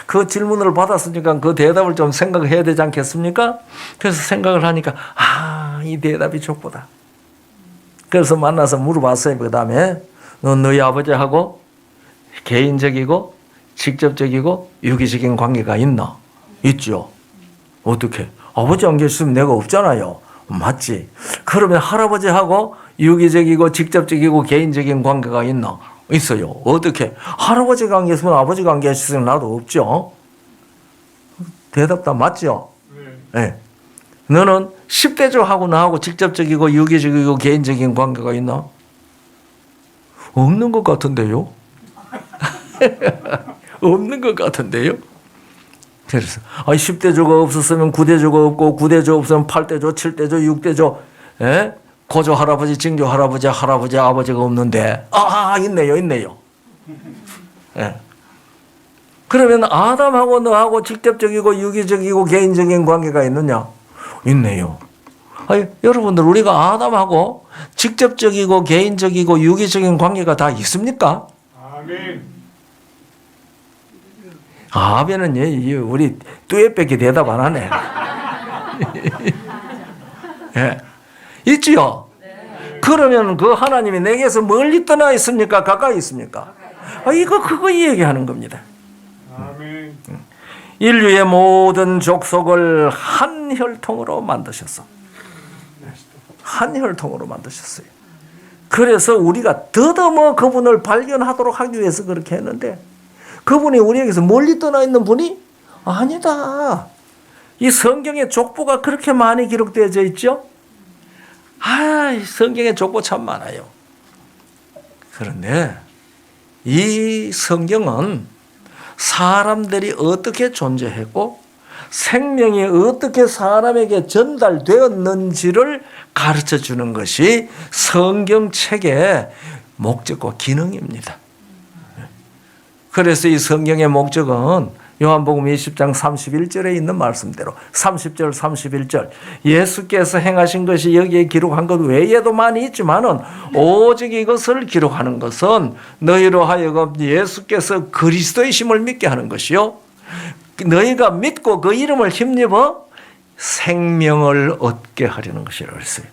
그 질문을 받았으니까 그 대답을 좀 생각해야 되지 않겠습니까? 그래서 생각을 하니까, 이 대답이 족보다. 그래서 만나서 물어봤어요. 그 다음에, 너희 아버지하고 개인적이고 직접적이고 유기적인 관계가 있나? 있죠. 어떻게? 아버지 안 계시면 내가 없잖아요. 맞지? 그러면 할아버지하고 유기적이고 직접적이고 개인적인 관계가 있나? 있어요. 어떻게? 할아버지가 안 계시면 아버지가 안 계시면 나도 없죠. 대답 다 맞죠? 네. 너는 10대조하고 나하고 직접적이고 유기적이고 개인적인 관계가 있나? 없는 것 같은데요? 없는 것 같은데요? 그래서 10대조가 없었으면 9대조가 없고 9대조 없으면 8대조, 7대조, 6대조 고조 할아버지, 징조 할아버지, 아버지가 없는데 있네요. 예. 그러면 아담하고 너하고 직접적이고 유기적이고 개인적인 관계가 있느냐? 있네요. 여러분들 우리가 아담하고 직접적이고 개인적이고 유기적인 관계가 다 있습니까? 아멘. 아멘은 우리 뚜에밖에 대답 안 하네. 예. 있지요? 그러면 그 하나님이 내게서 멀리 떠나 있습니까? 가까이 있습니까? 그거 얘기하는 겁니다. 아멘. 인류의 모든 족속을 한 혈통으로 만드셨어. 한 혈통으로 만드셨어요. 그래서 우리가 더더머 그분을 발견하도록 하기 위해서 그렇게 했는데 그분이 우리에게서 멀리 떠나 있는 분이 아니다. 이 성경에 족보가 그렇게 많이 기록되어져 있죠? 성경에 족보 참 많아요. 그런데 이 성경은 사람들이 어떻게 존재했고 생명이 어떻게 사람에게 전달되었는지를 가르쳐 주는 것이 성경책의 목적과 기능입니다. 그래서 이 성경의 목적은 요한복음 20장 31절에 있는 말씀대로 30절 31절 예수께서 행하신 것이 여기에 기록한 것 외에도 많이 있지만은 오직 이것을 기록하는 것은 너희로 하여금 예수께서 그리스도이심을 믿게 하는 것이요 너희가 믿고 그 이름을 힘입어 생명을 얻게 하려는 것이라고 했어요.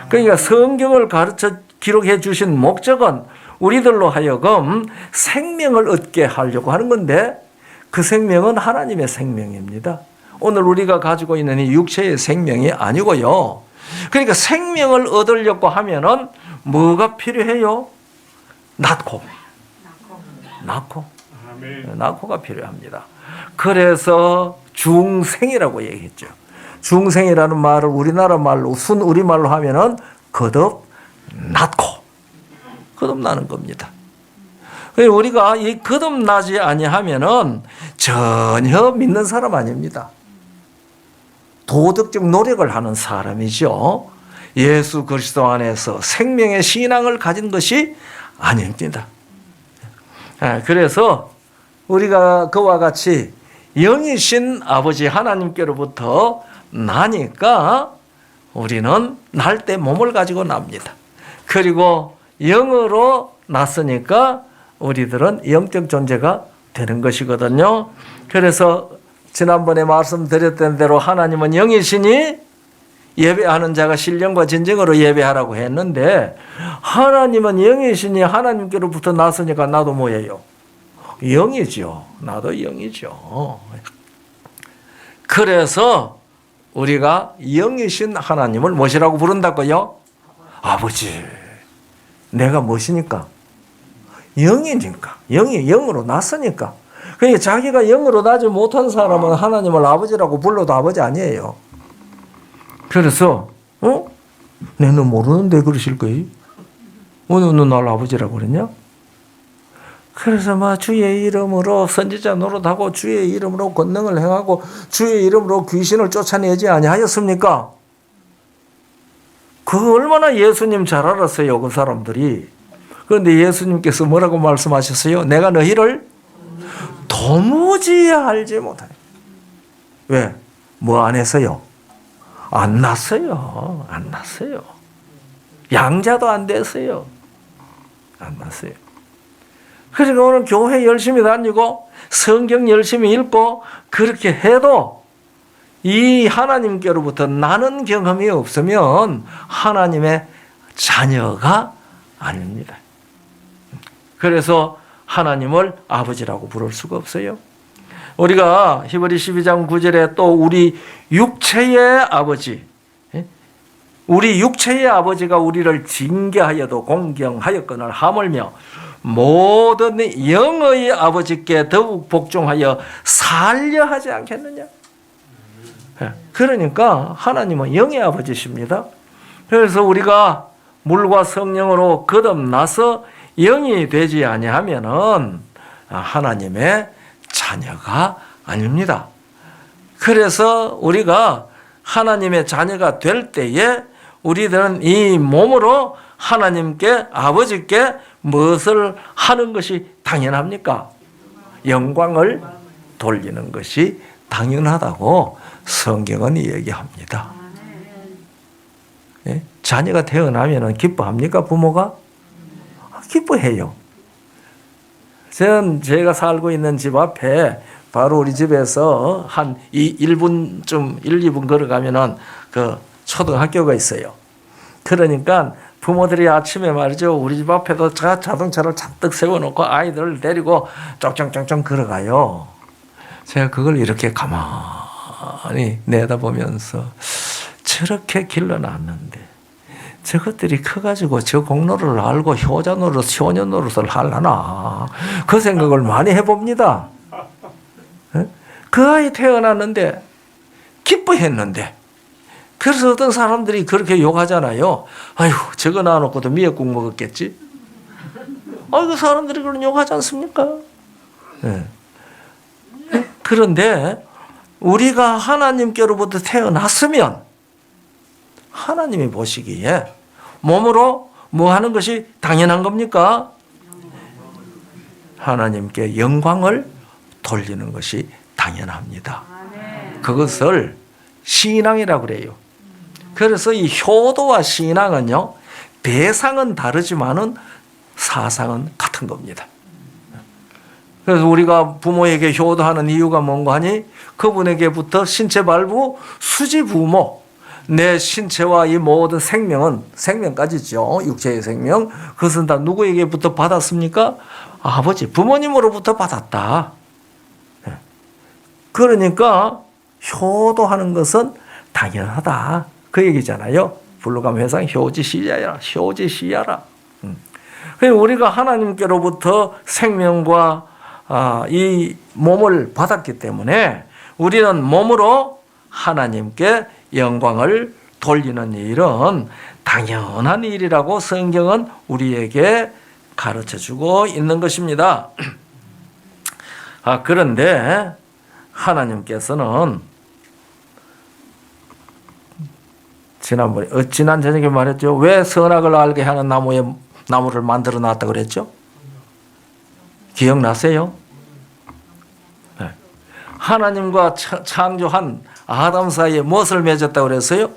그러니까 성경을 가르쳐 기록해 주신 목적은 우리들로 하여금 생명을 얻게 하려고 하는 건데 그 생명은 하나님의 생명입니다. 오늘 우리가 가지고 있는 이 육체의 생명이 아니고요. 그러니까 생명을 얻으려고 하면은 뭐가 필요해요? 낳고. 낳고가 필요합니다. 그래서 중생이라고 얘기했죠. 중생이라는 말을 우리나라 말로 순 우리말로 하면은 거듭났고 거듭나는 겁니다. 우리가 이 거듭나지 아니하면은 전혀 믿는 사람 아닙니다. 도덕적 노력을 하는 사람이죠. 예수 그리스도 안에서 생명의 신앙을 가진 것이 아닙니다. 그래서 우리가 그와 같이 영이신 아버지 하나님께로부터 나니까 우리는 날 때 몸을 가지고 납니다. 그리고 영으로 났으니까 우리들은 영적 존재가 되는 것이거든요. 그래서 지난번에 말씀드렸던 대로 하나님은 영이시니 예배하는 자가 신령과 진정으로 예배하라고 했는데 하나님은 영이시니 하나님께로부터 났으니까 나도 뭐예요? 영이죠. 나도 영이죠. 그래서 우리가 영이신 하나님을 무엇이라고 부른다고요? 아버지. 내가 무엇이니까? 영이니까. 영이 영으로 났으니까. 그러니까 자기가 영으로 나지 못한 사람은 하나님을 아버지라고 불러도 아버지 아니에요. 그래서 내는 모르는데 그러실 거예요? 오늘 날 아버지라고 그랬냐? 그래서 막 주의 이름으로 선지자 노릇하고 주의 이름으로 권능을 행하고 주의 이름으로 귀신을 쫓아내지 아니하였습니까? 그 얼마나 예수님 잘 알았어요, 그 사람들이. 그런데 예수님께서 뭐라고 말씀하셨어요? 내가 너희를 도무지 알지 못하네. 왜? 뭐 안 했어요? 안 났어요. 안 났어요. 양자도 안 됐어요. 안 났어요. 그러니까 오늘 교회 열심히 다니고 성경 열심히 읽고 그렇게 해도 이 하나님께로부터 나는 경험이 없으면 하나님의 자녀가 아닙니다. 그래서 하나님을 아버지라고 부를 수가 없어요. 우리가 히브리 12장 9절에 또 우리 육체의 아버지, 우리 육체의 아버지가 우리를 징계하여도 공경하였거늘 하물며 모든 영의 아버지께 더욱 복종하여 살려 하지 않겠느냐. 그러니까 하나님은 영의 아버지십니다. 그래서 우리가 물과 성령으로 거듭나서 영이 되지 아니하면은 하나님의 자녀가 아닙니다. 그래서 우리가 하나님의 자녀가 될 때에 우리들은 이 몸으로 하나님께 아버지께 무엇을 하는 것이 당연합니까? 영광을 돌리는 것이 당연하다고 성경은 얘기합니다. 예? 자녀가 태어나면 기뻐합니까? 부모가? 기뻐해요. 제가 살고 있는 집 앞에 바로 우리 집에서 한 1분쯤 1, 2분 걸어가면은 그 초등학교가 있어요. 그러니까 부모들이 아침에 말이죠. 우리 집 앞에도 자동차를 잔뜩 세워놓고 아이들을 데리고 쫑쫑쫑쫑 걸어가요. 제가 그걸 이렇게 가만히 내다보면서 저렇게 길러놨는데 저것들이 커가지고 저 공로를 알고 효자 노릇, 효녀 노릇을 하려나 그 생각을 많이 해봅니다. 그 아이 태어났는데 기뻐했는데 그래서 어떤 사람들이 그렇게 욕하잖아요. 아유 저거 낳아놓고도 미역국 먹었겠지. 그 사람들이 그런 욕하지 않습니까? 네. 그런데 우리가 하나님께로부터 태어났으면 하나님이 보시기에 몸으로 뭐 하는 것이 당연한 겁니까? 하나님께 영광을 돌리는 것이 당연합니다. 그것을 신앙이라고 그래요. 그래서 이 효도와 신앙은요, 대상은 다르지만은 사상은 같은 겁니다. 그래서 우리가 부모에게 효도하는 이유가 뭔가 하니 그분에게부터 신체 발부 수지 부모, 내 신체와 이 모든 생명은 생명까지죠. 육체의 생명. 그것은 다 누구에게부터 받았습니까? 아버지, 부모님으로부터 받았다. 그러니까 효도하는 것은 당연하다. 그 얘기잖아요. 불로감 회상 효지시야라. 효지시야라. 우리가 하나님께로부터 생명과 이 몸을 받았기 때문에 우리는 몸으로 하나님께 영광을 돌리는 일은 당연한 일이라고 성경은 우리에게 가르쳐주고 있는 것입니다. 그런데 하나님께서는 지난 저녁에 말했죠. 왜 선악을 알게 하는 나무를 만들어 놨다고 그랬죠? 기억나세요? 네. 하나님과 창조한 아담 사이에 무엇을 맺었다고 그랬어요?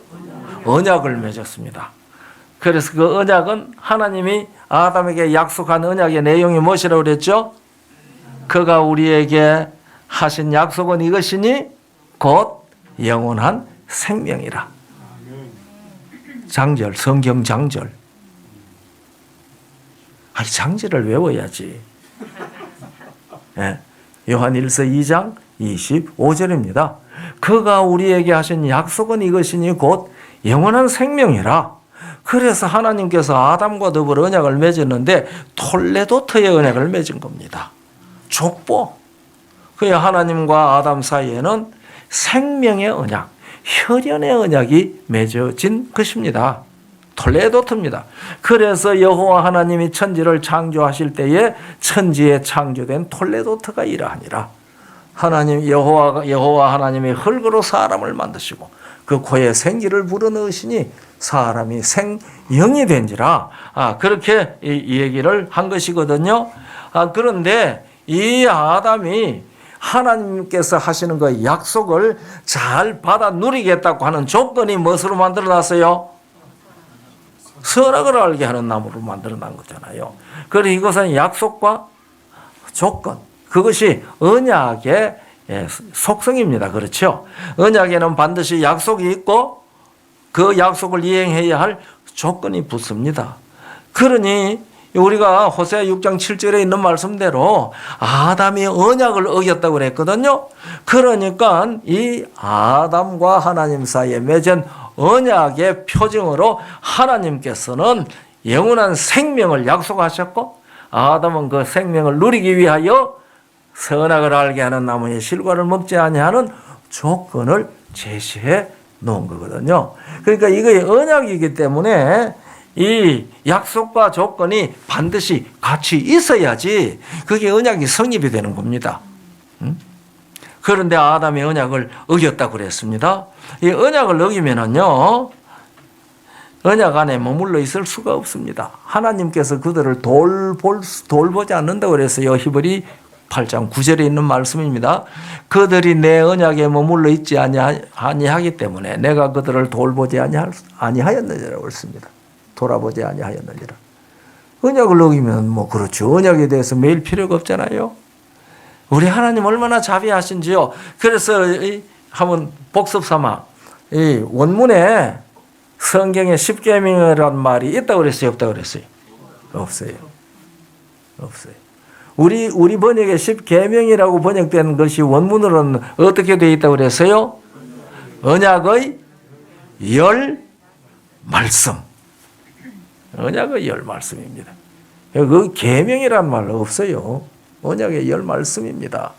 언약을 맺었습니다. 그래서 그 언약은 하나님이 아담에게 약속한 언약의 내용이 무엇이라고 그랬죠? 그가 우리에게 하신 약속은 이것이니 곧 영원한 생명이라. 장절, 성경 장절. 장절을 외워야지. 네. 요한 1서 2장 25절입니다. 그가 우리에게 하신 약속은 이것이니 곧 영원한 생명이라. 그래서 하나님께서 아담과 더불어 언약을 맺었는데 톨레도트의 언약을 맺은 겁니다. 족보. 그야 하나님과 아담 사이에는 생명의 언약, 혈연의 언약이 맺어진 것입니다. 톨레도트입니다. 그래서 여호와 하나님이 천지를 창조하실 때에 천지에 창조된 톨레도트가 이러하니라. 하나님 여호와 하나님이 흙으로 사람을 만드시고 그 코에 생기를 불어넣으시니 사람이 생영이 된지라. 그렇게 이 얘기를 한 것이거든요. 그런데 이 아담이 하나님께서 하시는 그 약속을 잘 받아 누리겠다고 하는 조건이 무엇으로 만들어 놨어요? 선악을 알게 하는 나무로 만들어 난 거잖아요. 그래서 이것은 약속과 조건, 그것이 언약의 속성입니다. 그렇죠? 언약에는 반드시 약속이 있고 그 약속을 이행해야 할 조건이 붙습니다. 그러니 우리가 호세아 6장 7절에 있는 말씀대로 아담이 언약을 어겼다고 그랬거든요. 그러니까 이 아담과 하나님 사이에 맺은 언약의 표징으로 하나님께서는 영원한 생명을 약속하셨고 아담은 그 생명을 누리기 위하여 선악을 알게 하는 나무의 실과를 먹지 아니하는 조건을 제시해 놓은 거거든요. 그러니까 이게 언약이기 때문에 이 약속과 조건이 반드시 같이 있어야지 그게 언약이 성립이 되는 겁니다. 그런데 아담이 언약을 어겼다고 그랬습니다. 이 언약을 어기면은요, 언약 안에 머물러 있을 수가 없습니다. 하나님께서 그들을 돌보지 않는다고 그랬어요. 히브리 8장 9절에 있는 말씀입니다. 그들이 내 언약에 머물러 있지 아니하기 때문에 내가 그들을 돌보지 아니하였느니라고 했습니다. 돌아보지 아니하였느니라. 언약을 어기면 뭐 그렇죠. 언약에 대해서 매일 필요가 없잖아요. 우리 하나님 얼마나 자비하신지요. 그래서 한번 복습 삼아 이 원문에 성경에 십계명이라는 말이 있다고 그랬어요, 없다고 그랬어요? 없어요. 없어요. 우리 번역에 십계명이라고 번역된 것이 원문으로는 어떻게 되어 있다고 그랬어요? 언약의 열 말씀. 언약의 열 말씀입니다. 그 계명이란 말 없어요. 언약의 열 말씀입니다.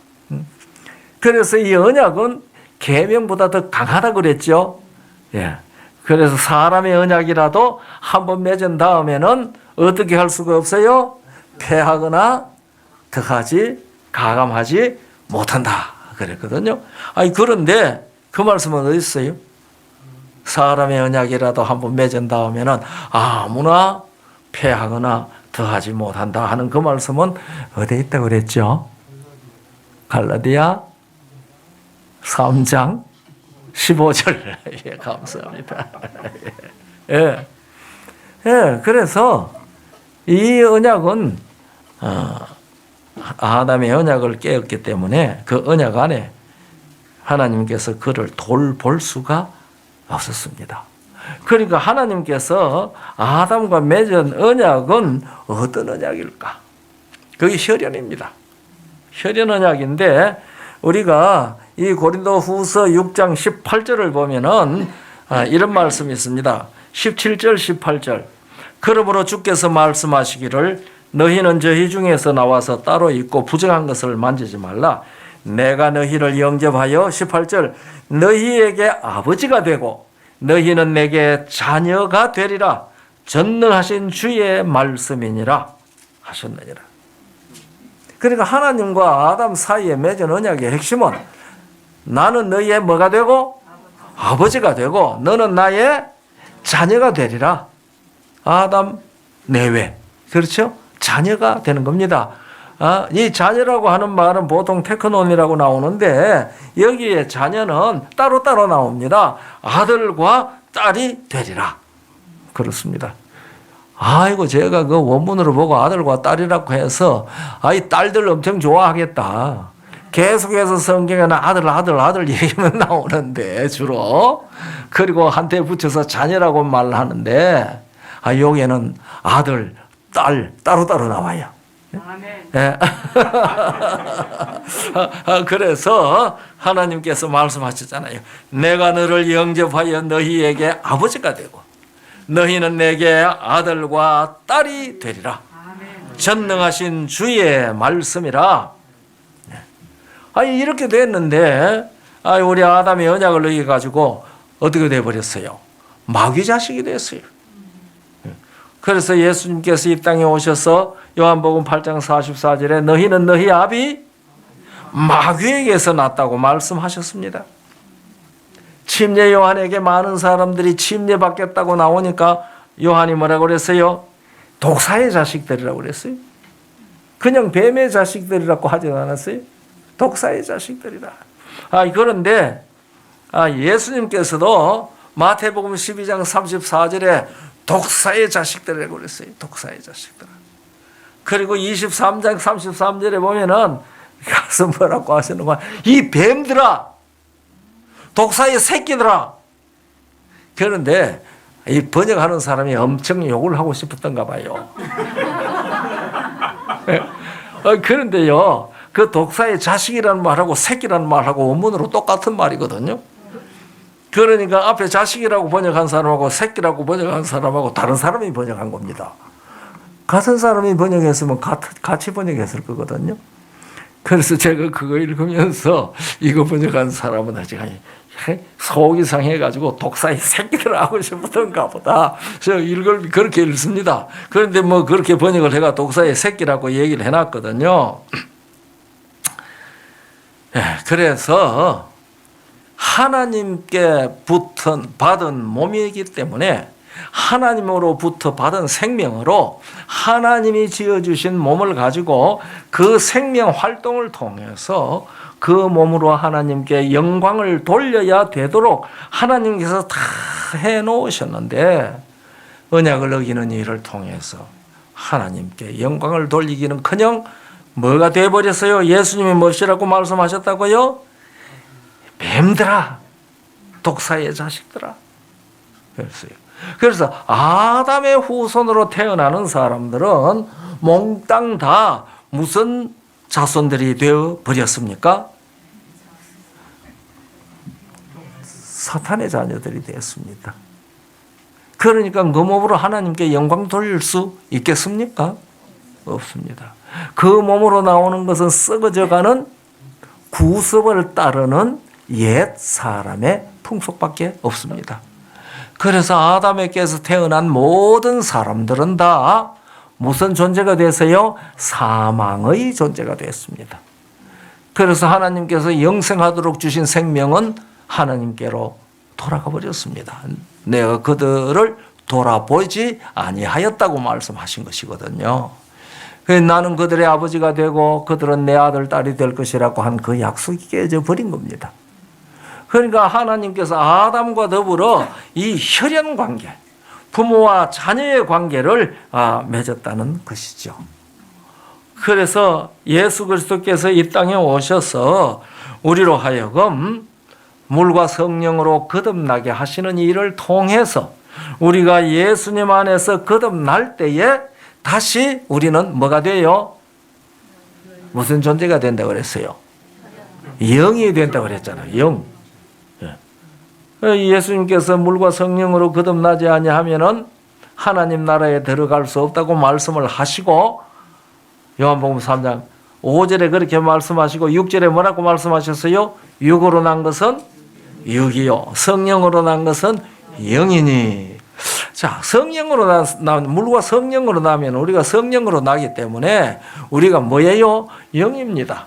그래서 이 언약은 계명보다 더 강하다고 그랬죠. 예. 그래서 사람의 언약이라도 한번 맺은 다음에는 어떻게 할 수가 없어요? 폐하거나 가감하지 못한다 그랬거든요. 그런데 그 말씀은 어디 있어요? 사람의 언약이라도 한번 맺은 다음에는 아무나 폐하거나 더하지 못한다 하는 그 말씀은 어디에 있다고 그랬죠? 갈라디아 3장 15절. 예, 감사합니다. 예. 예, 그래서 이 언약은 아담의 언약을 깨었기 때문에 그 언약 안에 하나님께서 그를 돌볼 수가 없었습니다. 그러니까 하나님께서 아담과 맺은 언약은 어떤 언약일까? 그게 혈연입니다. 혈연 언약인데 우리가 이 고린도 후서 6장 18절을 보면은 이런 말씀이 있습니다. 17절 18절. 그러므로 주께서 말씀하시기를 너희는 저희 중에서 나와서 따로 있고 부정한 것을 만지지 말라. 내가 너희를 영접하여 18절 너희에게 아버지가 되고 너희는 내게 자녀가 되리라. 전능하신 주의 말씀이니라 하셨느니라. 그러니까 하나님과 아담 사이에 맺은 언약의 핵심은 나는 너희의 뭐가 되고 아버지가 되고 너는 나의 자녀가 되리라. 아담 내외. 그렇죠? 자녀가 되는 겁니다. 이 자녀라고 하는 말은 보통 테크논이라고 나오는데 여기에 자녀는 따로따로 나옵니다. 아들과 딸이 되리라. 그렇습니다. 아이고 제가 그 원문으로 보고 아들과 딸이라고 해서 이 딸들 엄청 좋아하겠다. 계속해서 성경에는 아들 얘기만 나오는데 주로 그리고 한테 붙여서 자녀라고 말하는데 여기에는 아들, 딸 따로따로 나와요. 아멘. 예. 그래서 하나님께서 말씀하셨잖아요. 내가 너를 영접하여 너희에게 아버지가 되고 너희는 내게 아들과 딸이 되리라. 전능하신 주의 말씀이라. 이렇게 됐는데 우리 아담의 언약을 어겨가지고 어떻게 돼버렸어요? 마귀 자식이 됐어요. 그래서 예수님께서 이 땅에 오셔서 요한복음 8장 44절에 너희는 너희 아비 마귀에게서 났다고 말씀하셨습니다. 침례 요한에게 많은 사람들이 침례 받겠다고 나오니까 요한이 뭐라고 그랬어요? 독사의 자식들이라고 그랬어요. 그냥 뱀의 자식들이라고 하지 않았어요? 독사의 자식들이라. 그런데 예수님께서도 마태복음 12장 34절에 독사의 자식들이라고 그랬어요. 독사의 자식들. 그리고 23장 33절에 보면은 가서 뭐라고 하시는 거야? 이 뱀들아, 독사의 새끼들아. 그런데 이 번역하는 사람이 엄청 욕을 하고 싶었던가 봐요. 그런데요, 그 독사의 자식이라는 말하고 새끼라는 말하고 원문으로 똑같은 말이거든요. 그러니까 앞에 자식이라고 번역한 사람하고 새끼라고 번역한 사람하고 다른 사람이 번역한 겁니다. 같은 사람이 번역했으면 같이 번역했을 거거든요. 그래서 제가 그거 읽으면서 이거 번역한 사람은 아직 속이 상해가지고 독사의 새끼들 하고 싶었던가 보다. 저 그렇게 읽습니다. 그런데 뭐 그렇게 번역을 해가 독사의 새끼라고 얘기를 해놨거든요. 그래서 하나님께 받은 몸이기 때문에 하나님으로부터 받은 생명으로 하나님이 지어주신 몸을 가지고 그 생명 활동을 통해서 그 몸으로 하나님께 영광을 돌려야 되도록 하나님께서 다 해놓으셨는데 언약을 어기는 일을 통해서 하나님께 영광을 돌리기는커녕 뭐가 되어버렸어요? 예수님이 무엇이라고 말씀하셨다고요? 뱀들아, 독사의 자식들아. 그래서 아담의 후손으로 태어나는 사람들은 몽땅 다 무슨 자손들이 되어 버렸습니까? 사탄의 자녀들이 되었습니다. 그러니까 그 몸으로 하나님께 영광 돌릴 수 있겠습니까? 없습니다. 그 몸으로 나오는 것은 썩어져가는 구습을 따르는 옛 사람의 풍속밖에 없습니다. 그래서 아담에게서 태어난 모든 사람들은 다 무슨 존재가 됐어요? 사망의 존재가 됐습니다. 그래서 하나님께서 영생하도록 주신 생명은 하나님께로 돌아가 버렸습니다. 내가 그들을 돌아보지 아니하였다고 말씀하신 것이거든요. 나는 그들의 아버지가 되고 그들은 내 아들, 딸이 될 것이라고 한 그 약속이 깨져 버린 겁니다. 그러니까 하나님께서 아담과 더불어 이 혈연 관계, 부모와 자녀의 관계를 맺었다는 것이죠. 그래서 예수 그리스도께서 이 땅에 오셔서 우리로 하여금 물과 성령으로 거듭나게 하시는 일을 통해서 우리가 예수님 안에서 거듭날 때에 다시 우리는 뭐가 돼요? 무슨 존재가 된다고 그랬어요? 영이 된다고 그랬잖아요. 영. 예수님께서 물과 성령으로 거듭나지 아니하면은 하나님 나라에 들어갈 수 없다고 말씀을 하시고 요한복음 3장 5절에 그렇게 말씀하시고 6절에 뭐라고 말씀하셨어요? 육으로 난 것은 육이요 성령으로 난 것은 영이니. 자, 성령으로 난 물과 성령으로 나면 우리가 성령으로 나기 때문에 우리가 뭐예요? 영입니다.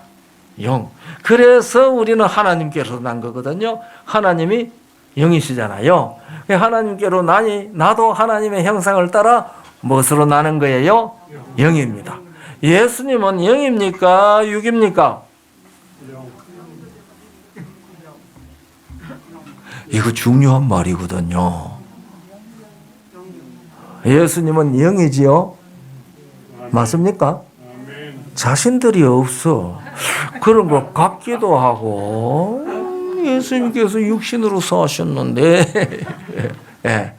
영. 그래서 우리는 하나님께로 난 거거든요. 하나님이 영이시잖아요. 하나님께로 나니 나도 하나님의 형상을 따라 무엇으로 나는 거예요? 영입니다. 예수님은 영입니까? 육입니까? 이거 중요한 말이거든요. 예수님은 영이지요? 맞습니까? 자신들이 없어. 그런 것 같기도 하고 예수님께서 육신으로 사셨는데 예.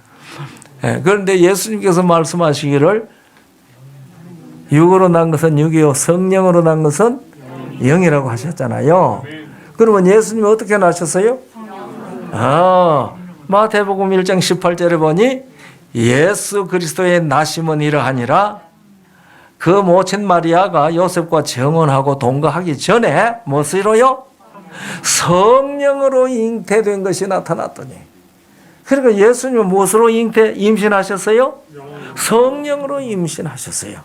예. 그런데 예수님께서 말씀하시기를 육으로 난 것은 육이요 성령으로 난 것은 영이라고 하셨잖아요. 그러면 예수님이 어떻게 나셨어요? 마태복음 1장 18절에 보니 예수 그리스도의 나심은 이러하니라. 그 모친 마리아가 요셉과 정혼하고 동거하기 전에 무엇으로요? 성령으로 잉태된 것이 나타났더니. 그러니까 예수님은 무엇으로 임신하셨어요? 성령으로 임신하셨어요.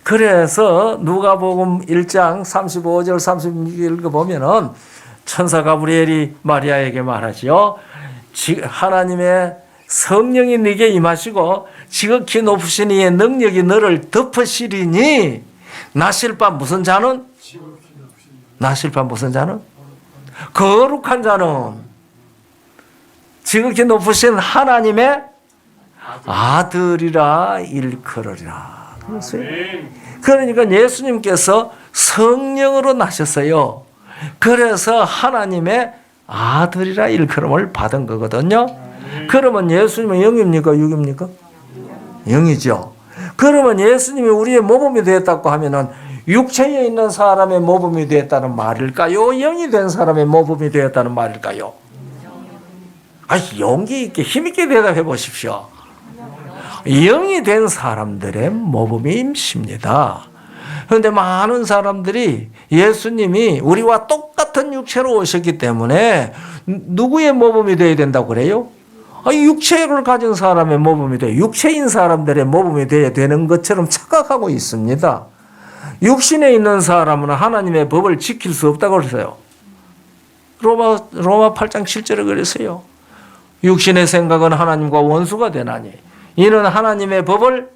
그래서 누가복음 1장 35절 36절 보면은 천사 가브리엘이 마리아에게 말하지요. 하나님의 성령이 네게 임하시고 지극히 높으신 이의 능력이 너를 덮으시리니 나실 밤 무슨 자는? 나실 밤 무슨 자는? 거룩한 자는 지극히 높으신 하나님의 아들이라 일컬으리라. 그러니까 예수님께서 성령으로 나셨어요. 그래서 하나님의 아들이라 일컬음을 받은 거거든요. 그러면 예수님은 영입니까? 육입니까? 영이죠. 그러면 예수님이 우리의 모범이 되었다고 하면은 육체에 있는 사람의 모범이 되었다는 말일까요? 영이 된 사람의 모범이 되었다는 말일까요? 용기 있게 힘 있게 대답해 보십시오. 영이 된 사람들의 모범임십니다. 그런데 많은 사람들이 예수님이 우리와 똑같은 육체로 오셨기 때문에 누구의 모범이 되어야 된다고 그래요? 육체를 가진 사람의 모범이 돼요. 육체인 사람들의 모범이 되어야 되는 것처럼 착각하고 있습니다. 육신에 있는 사람은 하나님의 법을 지킬 수 없다고 그랬어요. 로마 8장 7절에 그랬어요. 육신의 생각은 하나님과 원수가 되나니 이는 하나님의 법을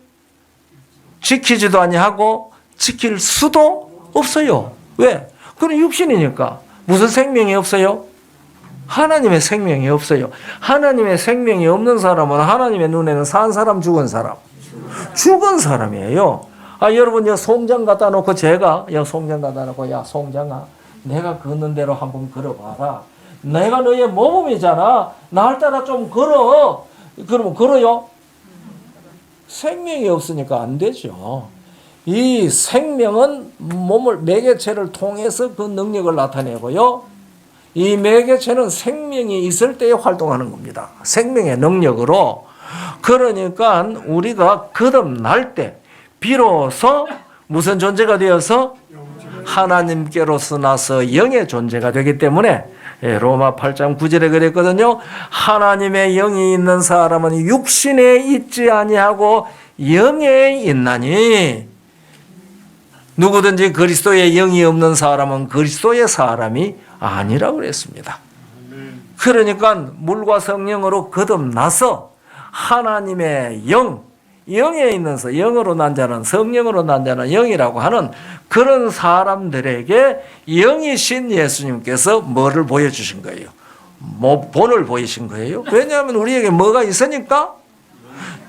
지키지도 아니하고 지킬 수도 없어요. 왜? 그건 육신이니까. 무슨 생명이 없어요? 하나님의 생명이 없어요. 하나님의 생명이 없는 사람은 하나님의 눈에는 산 사람, 죽은 사람. 죽은 사람이에요. 여러분, 송장 갖다 놓고 제가, 송장 갖다 놓고, 야, 송장아, 내가 걷는 대로 한번 걸어봐라. 내가 너의 모범이잖아. 날 따라 좀 걸어. 그러면 걸어요? 생명이 없으니까 안 되죠. 이 생명은 매개체를 통해서 그 능력을 나타내고요. 이 매개체는 생명이 있을 때에 활동하는 겁니다. 생명의 능력으로. 그러니까 우리가 거듭날 때 비로소 무슨 존재가 되어서 하나님께로서 나서 영의 존재가 되기 때문에 로마 8장 9절에 그랬거든요. 하나님의 영이 있는 사람은 육신에 있지 아니하고 영에 있나니 누구든지 그리스도의 영이 없는 사람은 그리스도의 사람이 아니라고 그랬습니다. 그러니까 물과 성령으로 거듭나서 하나님의 영에 있는 영으로 난 자는 성령으로 난 자는 영이라고 하는 그런 사람들에게 영이신 예수님께서 뭐를 보여주신 거예요? 본을 보이신 거예요. 왜냐하면 우리에게 뭐가 있으니까?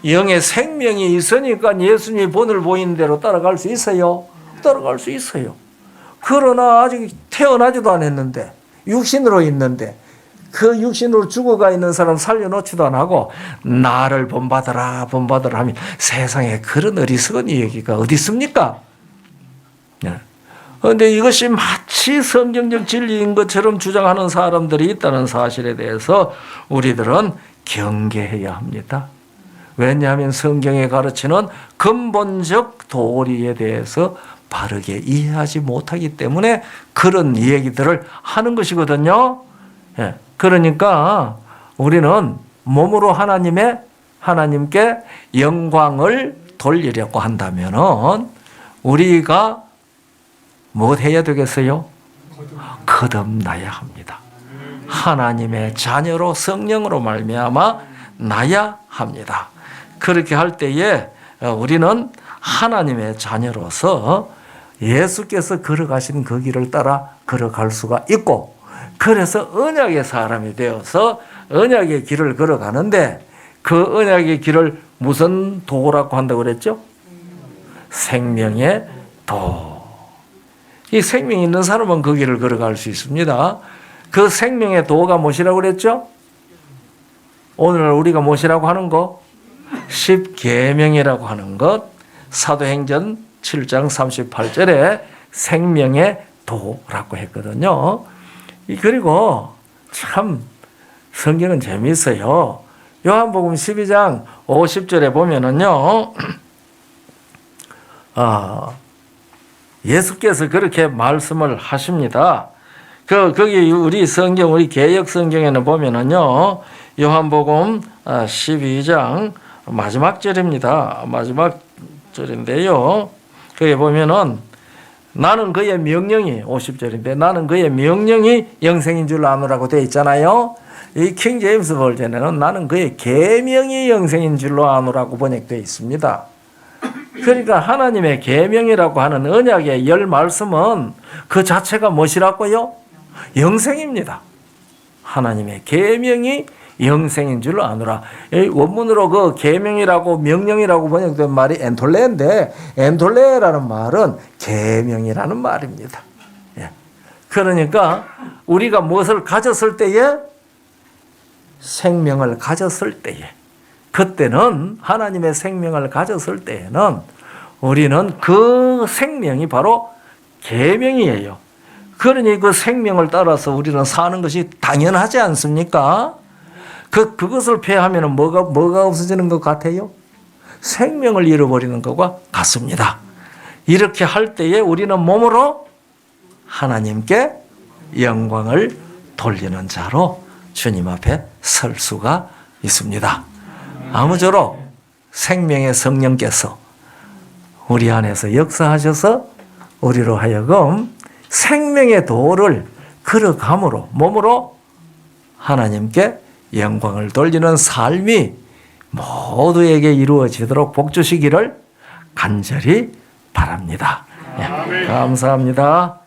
영의 생명이 있으니까 예수님이 본을 보이는 대로 따라갈 수 있어요. 따라갈 수 있어요. 그러나 아직 태어나지도 않았는데 육신으로 있는데 그 육신으로 죽어가 있는 사람 살려놓지도 않고 나를 본받으라 하면 세상에 그런 어리석은 얘기가 어디 있습니까? 그런데 이것이 마치 성경적 진리인 것처럼 주장하는 사람들이 있다는 사실에 대해서 우리들은 경계해야 합니다. 왜냐하면 성경에 가르치는 근본적 도리에 대해서 바르게 이해하지 못하기 때문에 그런 얘기들을 하는 것이거든요. 예. 그러니까 우리는 몸으로 하나님께 영광을 돌리려고 한다면은 우리가 뭐 해야 되겠어요? 거듭나야 합니다. 하나님의 자녀로 성령으로 말미암아 나야 합니다. 그렇게 할 때에 우리는 하나님의 자녀로서 예수께서 걸어가신 그 길을 따라 걸어갈 수가 있고, 그래서 언약의 사람이 되어서 언약의 길을 걸어가는데, 그 언약의 길을 무슨 도라고 한다고 그랬죠? 생명의 도. 이 생명이 있는 사람은 그 길을 걸어갈 수 있습니다. 그 생명의 도가 무엇이라고 그랬죠? 오늘 우리가 무엇이라고 하는 거? 십계명이라고 하는 것. 사도행전 7장 38절에 생명의 도라고 했거든요. 그리고 참 성경은 재미있어요. 요한복음 12장 50절에 보면은요, 예수께서 그렇게 말씀을 하십니다. 거기 우리 성경, 우리 개역 성경에는 보면은요, 요한복음 12장 마지막 절입니다. 마지막 절인데요. 거기 보면은 나는 그의 명령이 50절인데 나는 그의 명령이 영생인 줄 아노라고 되어 있잖아요. 이 킹 제임스 버전에는 나는 그의 계명이 영생인 줄로 아노라고 번역되어 있습니다. 그러니까 하나님의 계명이라고 하는 언약의 열 말씀은 그 자체가 무엇이라고요? 영생입니다. 하나님의 계명이 영생인 줄로 아노라. 원문으로 그 계명이라고 명령이라고 번역된 말이 엔톨레인데, 엔톨레라는 말은 계명이라는 말입니다. 예. 그러니까 우리가 무엇을 가졌을 때에, 생명을 가졌을 때에, 그때는 하나님의 생명을 가졌을 때에는 우리는 그 생명이 바로 계명이에요. 그러니 그 생명을 따라서 우리는 사는 것이 당연하지 않습니까? 그것을 폐하면 뭐가 없어지는 것 같아요? 생명을 잃어버리는 것과 같습니다. 이렇게 할 때에 우리는 몸으로 하나님께 영광을 돌리는 자로 주님 앞에 설 수가 있습니다. 아무쪼록 생명의 성령께서 우리 안에서 역사하셔서 우리로 하여금 생명의 도를 걸어감으로 몸으로 하나님께 영광을 돌리는 삶이 모두에게 이루어지도록 복 주시기를 간절히 바랍니다. 예, 감사합니다.